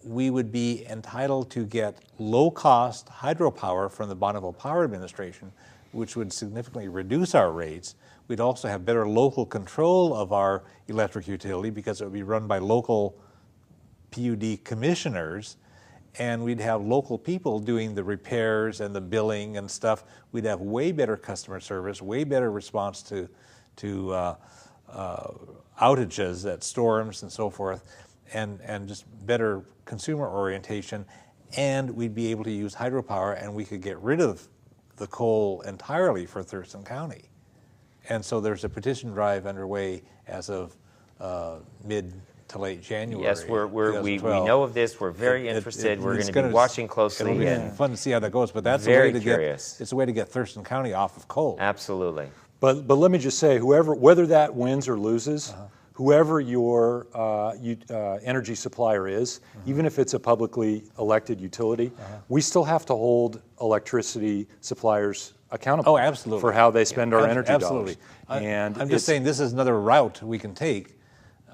we would be entitled to get low-cost hydropower from the Bonneville Power Administration, which would significantly reduce our rates. We'd also have better local control of our electric utility because it would be run by local PUD commissioners, and we'd have local people doing the repairs and the billing and stuff. We'd have way better customer service, way better response to outages at storms and so forth, and just better consumer orientation. And we'd be able to use hydropower, and we could get rid of the coal entirely for Thurston County. And so there's a petition drive underway as of mid to late January. Yes, we know of this. We're very interested. We're going to be watching closely. It'll be and fun to see how that goes. But that's very a way to curious. it's a way to get Thurston County off of coal. Absolutely. But let me just say, whether that wins or loses, whoever your energy supplier is, even if it's a publicly elected utility, we still have to hold electricity suppliers accountable. Oh, absolutely. For how they spend our energy absolutely. dollars. And I'm just saying this is another route we can take,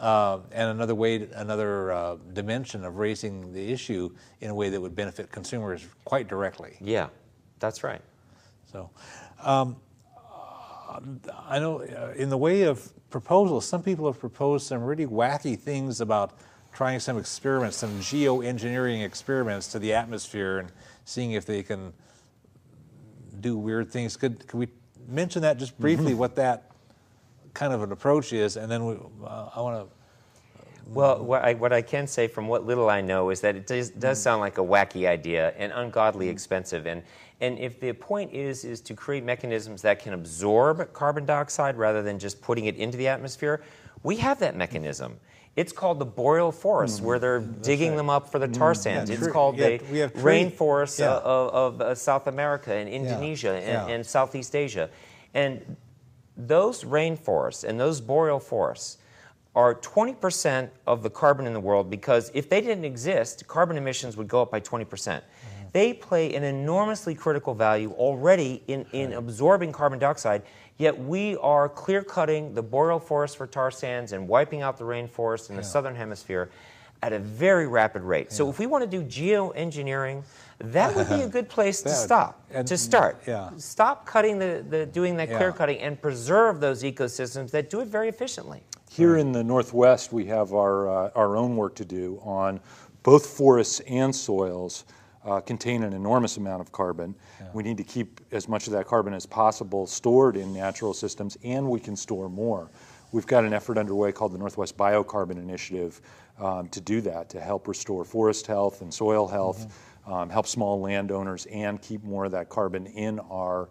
and another dimension of raising the issue in a way that would benefit consumers quite directly. Yeah, that's right. So, I know in the way of proposals, some people have proposed some really wacky things about trying some experiments, some geoengineering experiments to the atmosphere and seeing if they can do weird things. Could we mention that just briefly, what that kind of an approach is, and then I want to... Well, what I can say from what little I know is that it does sound like a wacky idea and ungodly expensive. And if the point is to create mechanisms that can absorb carbon dioxide rather than just putting it into the atmosphere, we have that mechanism. It's called the boreal forests, where they're digging them up for the tar sands. It's called the rainforests of South America and Indonesia and Southeast Asia. And those rainforests and those boreal forests are 20% of the carbon in the world, because if they didn't exist, carbon emissions would go up by 20%. They play an enormously critical value already in absorbing carbon dioxide, yet we are clear-cutting the boreal forest for tar sands and wiping out the rainforest in the southern hemisphere at a very rapid rate. So if we want to do geoengineering, that would be a good place to start. Stop cutting doing that clear cutting and preserve those ecosystems that do it very efficiently. Here in the Northwest, we have our own work to do on both forests and soils. Contain an enormous amount of carbon. We need to keep as much of that carbon as possible stored in natural systems, and we can store more. We've got an effort underway called the Northwest Biocarbon Initiative to do that, to help restore forest health and soil health, help small landowners, and keep more of that carbon in our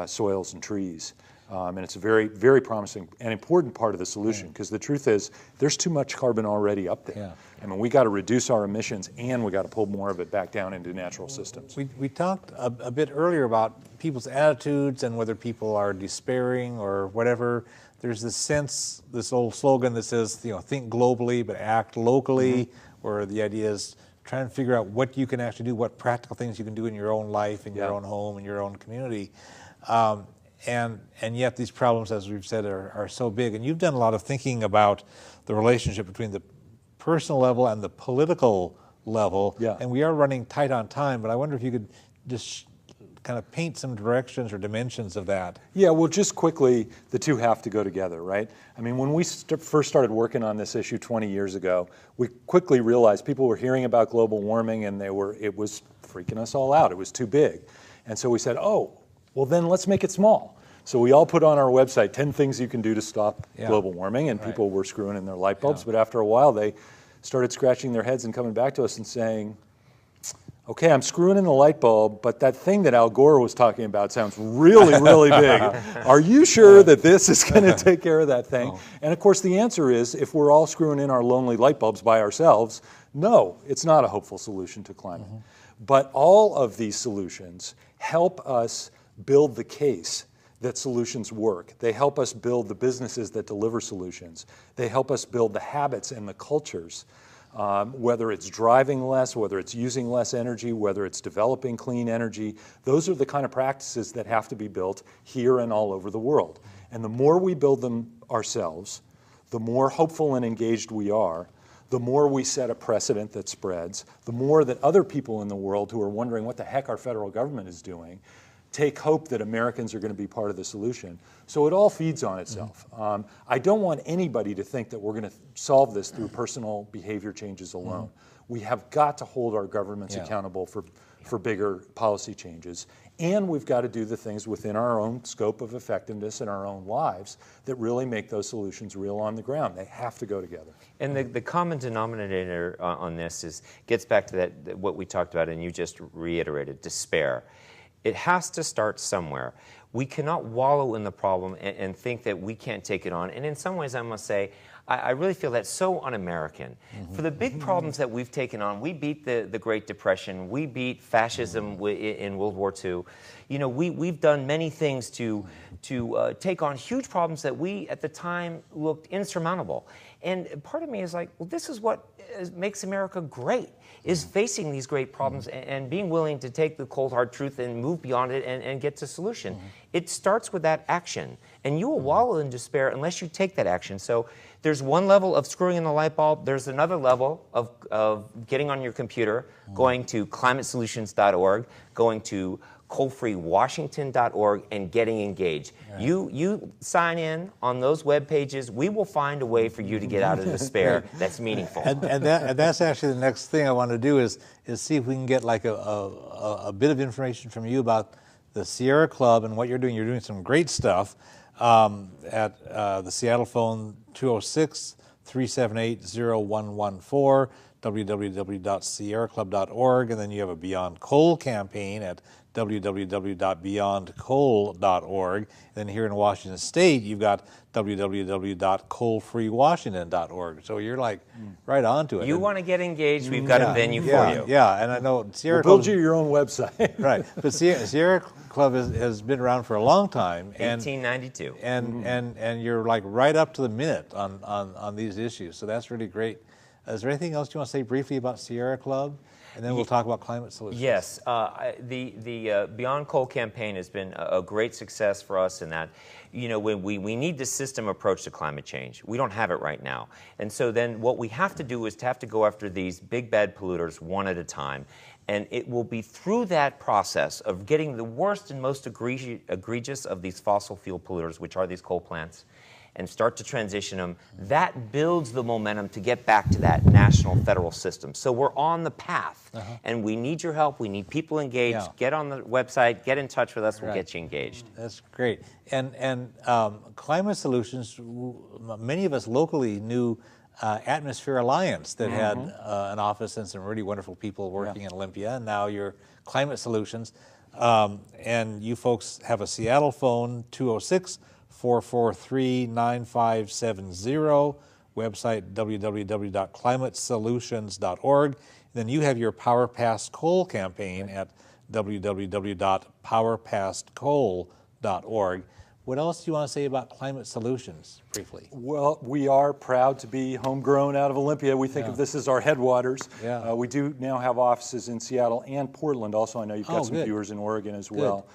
soils and trees. And it's a very, very promising and important part of the solution, because the truth is there's too much carbon already up there. I mean, we got to reduce our emissions, and we got to pull more of it back down into natural systems. We talked a bit earlier about people's attitudes and whether people are despairing or whatever. There's this sense, this old slogan that says, think globally but act locally, where the idea is trying to figure out what you can actually do, what practical things you can do in your own life, in your own home, in your own community. And yet these problems, as we've said, are so big. And you've done a lot of thinking about the relationship between the personal level and the political level. And we are running tight on time, but I wonder if you could just kind of paint some directions or dimensions of that. Yeah, well, just quickly, the two have to go together, right? I mean, when we first started working on this issue 20 years ago, we quickly realized people were hearing about global warming, and it was freaking us all out. It was too big. And so we said, oh, well, then let's make it small. So we all put on our website 10 things you can do to stop global warming, and people were screwing in their light bulbs. But after a while, they started scratching their heads and coming back to us and saying, okay, I'm screwing in the light bulb, but that thing that Al Gore was talking about sounds really, really big. Are you sure that this is going to take care of that thing? Oh. And of course, the answer is, if we're all screwing in our lonely light bulbs by ourselves, no, it's not a hopeful solution to climate. But all of these solutions help us build the case that solutions work. They help us build the businesses that deliver solutions. They help us build the habits and the cultures, whether it's driving less, whether it's using less energy, whether it's developing clean energy. Those are the kind of practices that have to be built here and all over the world. And the more we build them ourselves, the more hopeful and engaged we are, the more we set a precedent that spreads, the more that other people in the world who are wondering what the heck our federal government is doing take hope that Americans are going to be part of the solution. So it all feeds on itself. I don't want anybody to think that we're going to solve this through personal behavior changes alone. We have got to hold our governments accountable for bigger policy changes. And we've got to do the things within our own scope of effectiveness in our own lives that really make those solutions real on the ground. They have to go together. And the common denominator on this gets back to that what we talked about, and you just reiterated, despair. It has to start somewhere. We cannot wallow in the problem and think that we can't take it on. And in some ways, I must say, I really feel that's so un-American. For the big problems that we've taken on, we beat the Great Depression, we beat fascism in World War II. You know, we've done many things to take on huge problems that we, at the time, looked insurmountable. And part of me is like, well, this is what makes America great, is facing these great problems and being willing to take the cold hard truth and move beyond it and get to solution. It starts with that action, and you will wallow in despair unless you take that action. So there's one level of screwing in the light bulb, there's another level of getting on your computer, going to climatesolutions.org, going to coalfreewashington.org, and getting engaged. Right. You sign in on those web pages, we will find a way for you to get out of despair that's meaningful. And that's actually the next thing I want to do is see if we can get like a bit of information from you about the Sierra Club and what you're doing. You're doing some great stuff at the Seattle phone 206-378-0114, www.sierraclub.org, and then you have a Beyond Coal campaign at www.beyondcoal.org. And then here in Washington State, you've got www.coalfreewashington.org. So you're like right onto it. You want to get engaged, we've got a venue for you. Yeah, and I know Sierra We'll Club... build you your own website. Right, but Sierra Club has been around for a long time. 1892. And you're like right up to the minute on these issues, so that's really great. Is there anything else you want to say briefly about Sierra Club? And then we'll talk about climate solutions. Yes, the Beyond Coal campaign has been a great success for us in that, you know, we need the system approach to climate change. We don't have it right now. And so then what we have to do is to have to go after these big bad polluters one at a time. And it will be through that process of getting the worst and most egregious of these fossil fuel polluters, which are these coal plants, and start to transition them, that builds the momentum to get back to that national federal system. So we're on the path, and we need your help. We need people engaged. Yeah. Get on the website, get in touch with us, we'll get you engaged. That's great. And climate solutions, many of us locally knew Atmosphere Alliance that had an office and some really wonderful people working in Olympia, and now you're Climate Solutions. And you folks have a Seattle phone, 206-443-9570, website www.climatesolutions.org. Then you have your Power Past Coal campaign at www.powerpastcoal.org. What else do you want to say about Climate Solutions, briefly? Well, we are proud to be homegrown out of Olympia. We think of this as our headwaters. Yeah. We do now have offices in Seattle and Portland. Also, I know you've got some viewers in Oregon as well.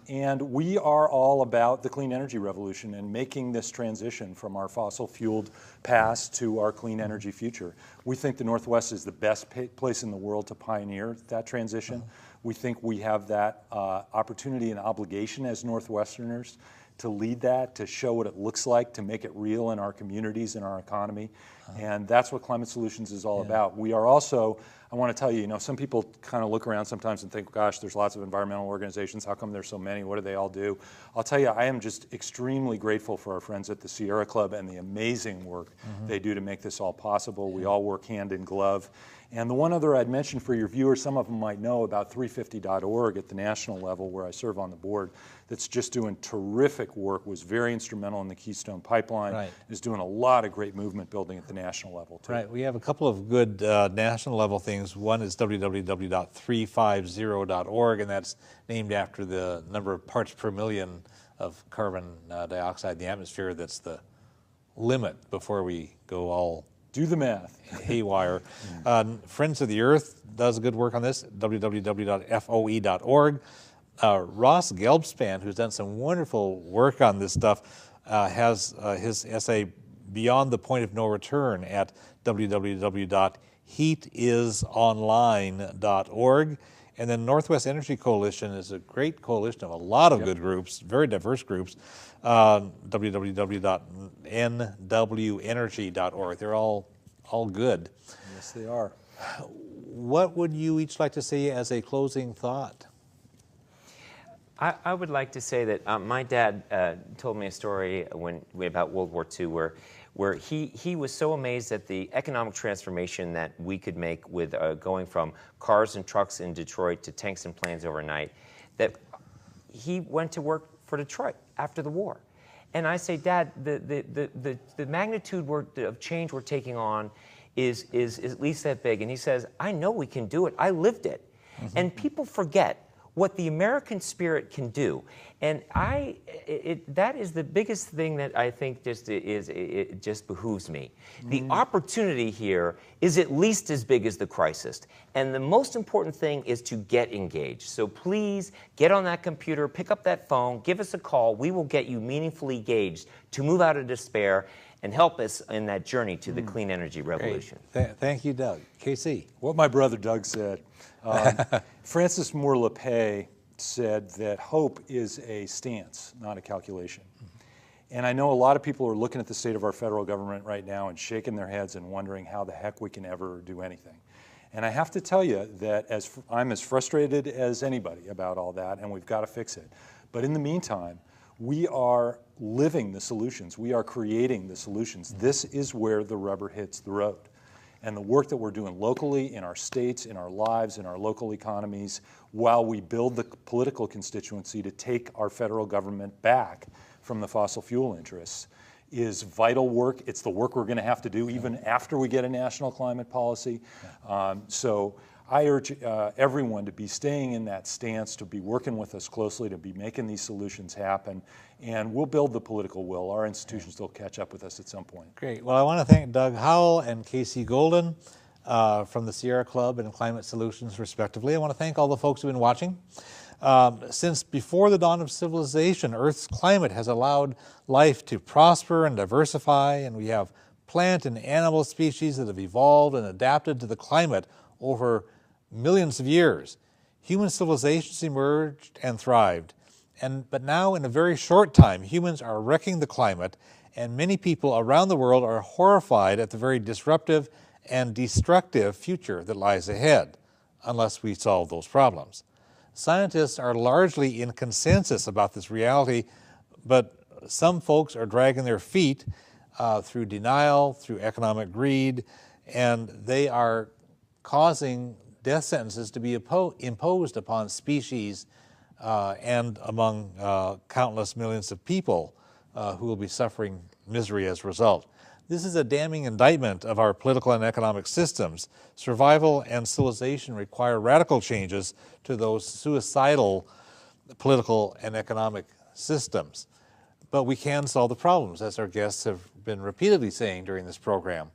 And we are all about the clean energy revolution and making this transition from our fossil-fueled past to our clean energy future. We think the Northwest is the best place in the world to pioneer that transition. We think we have that opportunity and obligation as Northwesterners to lead that, to show what it looks like, to make it real in our communities and our economy. And that's what Climate Solutions is all about. We are also I want to tell you, some people kind of look around sometimes and think, gosh, there's lots of environmental organizations. How come there's so many? What do they all do? I'll tell you, I am just extremely grateful for our friends at the Sierra Club and the amazing work they do to make this all possible. We all work hand in glove. And the one other I'd mention for your viewers, some of them might know about 350.org at the national level, where I serve on the board, that's just doing terrific work, was very instrumental in the Keystone Pipeline, is doing a lot of great movement building at the national level too. Right, we have a couple of good national level things. One is www.350.org, and that's named after the number of parts per million of carbon dioxide in the atmosphere. That's the limit before we go all do the math. haywire. Friends of the Earth does good work on this, www.foe.org. Ross Gelbspan, who's done some wonderful work on this stuff, has his essay Beyond the Point of No Return at www.heatisonline.org. And then Northwest Energy Coalition is a great coalition of a lot of good groups, very diverse groups, www.nwenergy.org. They're all good. Yes, they are. What would you each like to say as a closing thought? I would like to say that my dad told me a story about World War II where he was so amazed at the economic transformation that we could make with going from cars and trucks in Detroit to tanks and planes overnight, that he went to work for Detroit after the war. And I say, Dad, the magnitude of change we're taking on is at least that big. And he says, I know we can do it. I lived it. And people forget what the American spirit can do. And that is the biggest thing that I think it just behooves me. The opportunity here is at least as big as the crisis. And the most important thing is to get engaged. So please get on that computer, pick up that phone, give us a call. We will get you meaningfully engaged to move out of despair and help us in that journey to the clean energy revolution. Thank you, Doug. KC. What my brother Doug said. Francis Moore Lepay said that hope is a stance, not a calculation. And I know a lot of people are looking at the state of our federal government right now and shaking their heads and wondering how the heck we can ever do anything. And I have to tell you that I'm as frustrated as anybody about all that, and we've got to fix it. But in the meantime, we are living the solutions. We are creating the solutions. This is where the rubber hits the road. And the work that we're doing locally, in our states, in our lives, in our local economies, while we build the political constituency to take our federal government back from the fossil fuel interests, is vital work. It's the work we're going to have to do even after we get a national climate policy. So I urge everyone to be staying in that stance, to be working with us closely, to be making these solutions happen, and we'll build the political will. Our institutions will catch up with us at some point. Great. Well, I want to thank Doug Howell and Casey Golden from the Sierra Club and Climate Solutions, respectively. I want to thank all the folks who've been watching. Since before the dawn of civilization, Earth's climate has allowed life to prosper and diversify, and we have plant and animal species that have evolved and adapted to the climate over millions of years. Human civilizations emerged and thrived. But now, in a very short time, humans are wrecking the climate, and many people around the world are horrified at the very disruptive and destructive future that lies ahead, unless we solve those problems. Scientists are largely in consensus about this reality, but some folks are dragging their feet through denial, through economic greed, and they are causing death sentences to be imposed upon species and among countless millions of people who will be suffering misery as a result. This is a damning indictment of our political and economic systems. Survival and civilization require radical changes to those suicidal political and economic systems. But we can solve the problems, as our guests have been repeatedly saying during this program.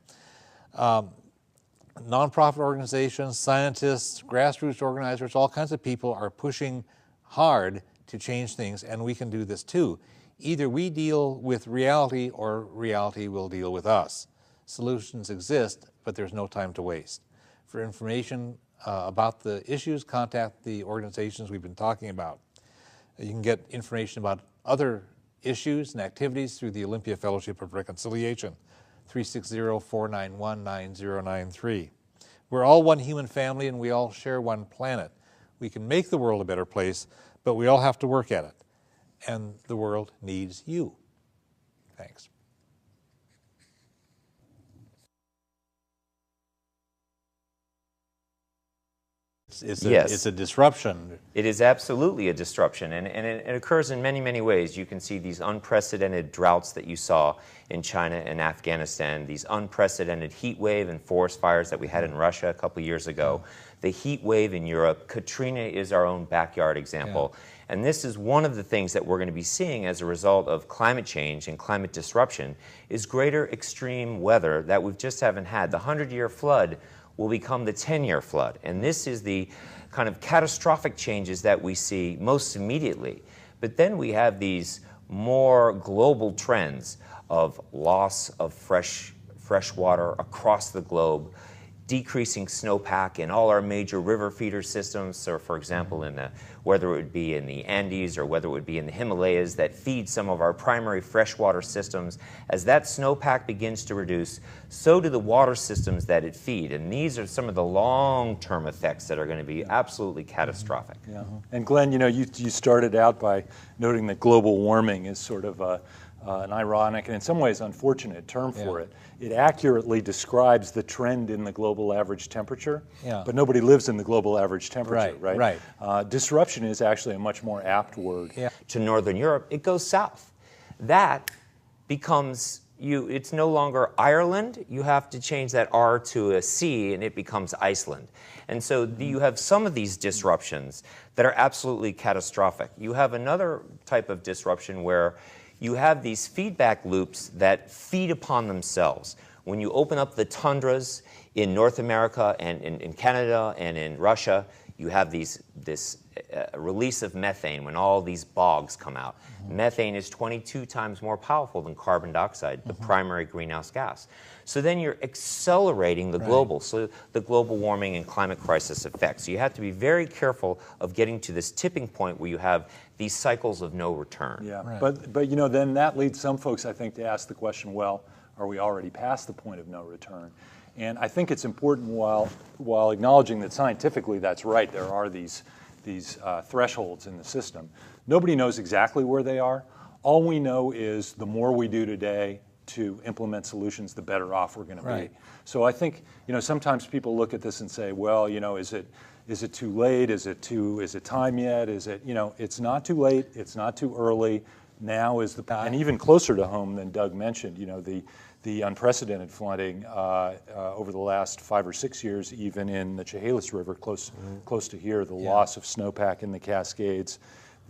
Nonprofit organizations, scientists, grassroots organizers, all kinds of people are pushing hard to change things, and we can do this too. Either we deal with reality or reality will deal with us. Solutions exist, but there's no time to waste. For information about the issues, contact the organizations we've been talking about. You can get information about other issues and activities through the Olympia Fellowship of Reconciliation, 360-491-9093. We're all one human family and we all share one planet. We can make the world a better place, but we all have to work at it. And the world needs you. Thanks. It's a disruption. It is absolutely a disruption, and it occurs in many, many ways. You can see these unprecedented droughts that you saw in China and Afghanistan, these unprecedented heat wave and forest fires that we had in Russia a couple years ago, the heat wave in Europe. Katrina is our own backyard example. And this is one of the things that we're going to be seeing as a result of climate change and climate disruption is greater extreme weather that we just haven't had. The 100-year flood will become the 10-year flood. And this is the kind of catastrophic changes that we see most immediately. But then we have these more global trends of loss of fresh water across the globe, decreasing snowpack in all our major river feeder systems. So for example, whether it would be in the Andes or whether it would be in the Himalayas that feed some of our primary freshwater systems, as that snowpack begins to reduce, so do the water systems that it feed. And these are some of the long-term effects that are going to be absolutely catastrophic. Yeah. And Glenn, you started out by noting that global warming is sort of an ironic and in some ways unfortunate term for it. It accurately describes the trend in the global average temperature, but nobody lives in the global average temperature, right? Disruption is actually a much more apt word. To Northern Europe, it goes south. That becomes, it's no longer Ireland. You have to change that R to a C and it becomes Iceland. And so you have some of these disruptions that are absolutely catastrophic. You have another type of disruption where you have these feedback loops that feed upon themselves. When you open up the tundras in North America and in Canada and in Russia, you have this release of methane when all these bogs come out. Methane is 22 times more powerful than carbon dioxide, the primary greenhouse gas. So then you're accelerating the global warming and climate crisis effects. So you have to be very careful of getting to this tipping point where you have these cycles of no return. But then that leads some folks, I think, to ask the question, well, are we already past the point of no return? And I think it's important while acknowledging that scientifically that's right, there are these thresholds in the system. Nobody knows exactly where they are. All we know is the more we do today to implement solutions, the better off we're going to be. So I think sometimes people look at this and say, well, is it too late? Is it time yet? It's not too late. It's not too early. Now is the and even closer to home than Doug mentioned. The unprecedented flooding over the last 5 or 6 years, even in the Chehalis River, close to here, the loss of snowpack in the Cascades,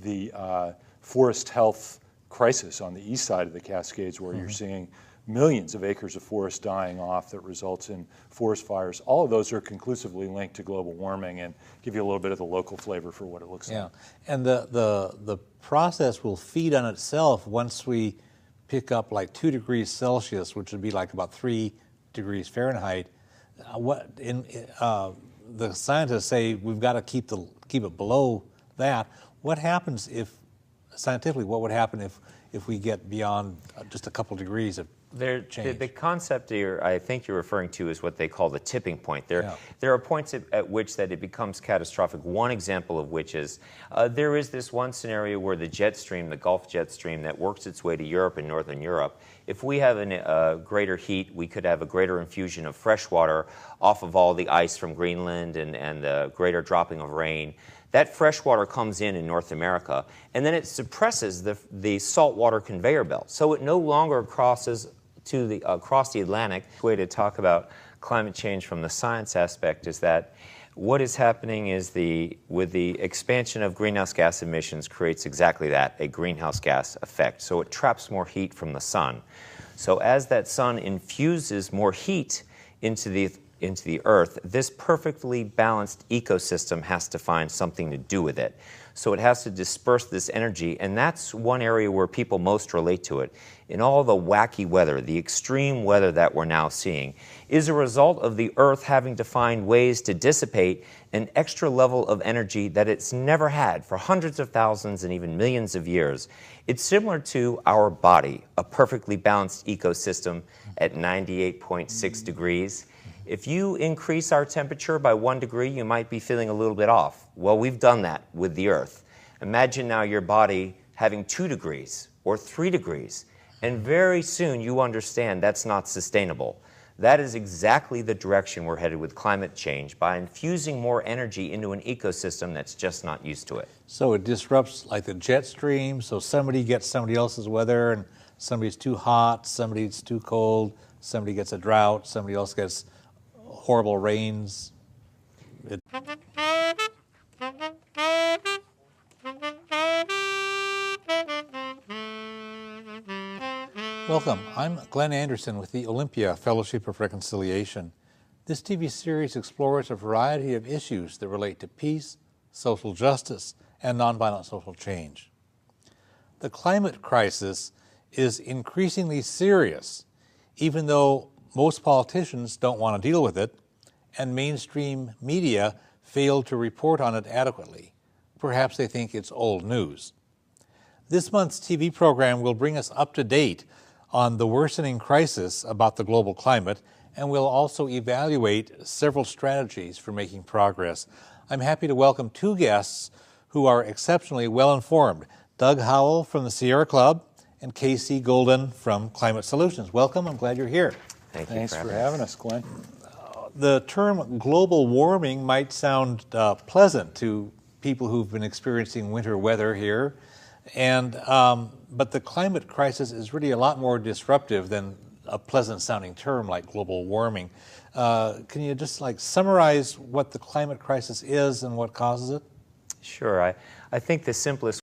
the forest health crisis on the east side of the Cascades, where you're seeing millions of acres of forest dying off that results in forest fires. All of those are conclusively linked to global warming and give you a little bit of the local flavor for what it looks like. And the process will feed on itself once we pick up like 2 degrees Celsius, which would be like about 3 degrees Fahrenheit. The scientists say we've got to keep it below that. What happens scientifically, what would happen if we get beyond just a couple degrees of change? The concept here, I think you're referring to, is what they call the tipping point. There are points at which that it becomes catastrophic. One example of which is there is this one scenario where the jet stream, the Gulf jet stream that works its way to Europe and Northern Europe, if we have a greater heat, we could have a greater infusion of fresh water off of all the ice from Greenland and the greater dropping of rain. That fresh water comes in North America, and then it suppresses the saltwater conveyor belt. So it no longer crosses across the Atlantic. The way to talk about climate change from the science aspect is that what is happening is with the expansion of greenhouse gas emissions creates exactly that, a greenhouse gas effect. So it traps more heat from the sun. So as that sun infuses more heat into the earth, this perfectly balanced ecosystem has to find something to do with it. So it has to disperse this energy, and that's one area where people most relate to it. In all the wacky weather, the extreme weather that we're now seeing, is a result of the earth having to find ways to dissipate an extra level of energy that it's never had for hundreds of thousands and even millions of years. It's similar to our body, a perfectly balanced ecosystem at 98.6 degrees. if you increase our temperature by 1 degree, you might be feeling a little bit off. Well, we've done that with the Earth. Imagine now your body having 2 degrees or 3 degrees, and very soon you understand that's not sustainable. That is exactly the direction we're headed with climate change, by infusing more energy into an ecosystem that's just not used to it. So it disrupts like the jet stream, so somebody gets somebody else's weather, and somebody's too hot, somebody's too cold, somebody gets a drought, somebody else gets horrible rains. Welcome, I'm Glenn Anderson with the Olympia Fellowship of Reconciliation. This TV series explores a variety of issues that relate to peace, social justice, and nonviolent social change. The climate crisis is increasingly serious, even though most politicians don't want to deal with it, and mainstream media fail to report on it adequately. Perhaps they think it's old news. This month's TV program will bring us up to date on the worsening crisis about the global climate, and we'll also evaluate several strategies for making progress. I'm happy to welcome 2 guests who are exceptionally well informed: Doug Howell from the Sierra Club and Casey Golden from Climate Solutions. Welcome, I'm glad you're here. Thanks for having us, Glenn. The term global warming might sound pleasant to people who've been experiencing winter weather here, and but the climate crisis is really a lot more disruptive than a pleasant-sounding term like global warming. Can you just summarize what the climate crisis is and what causes it? Sure. I think the simplest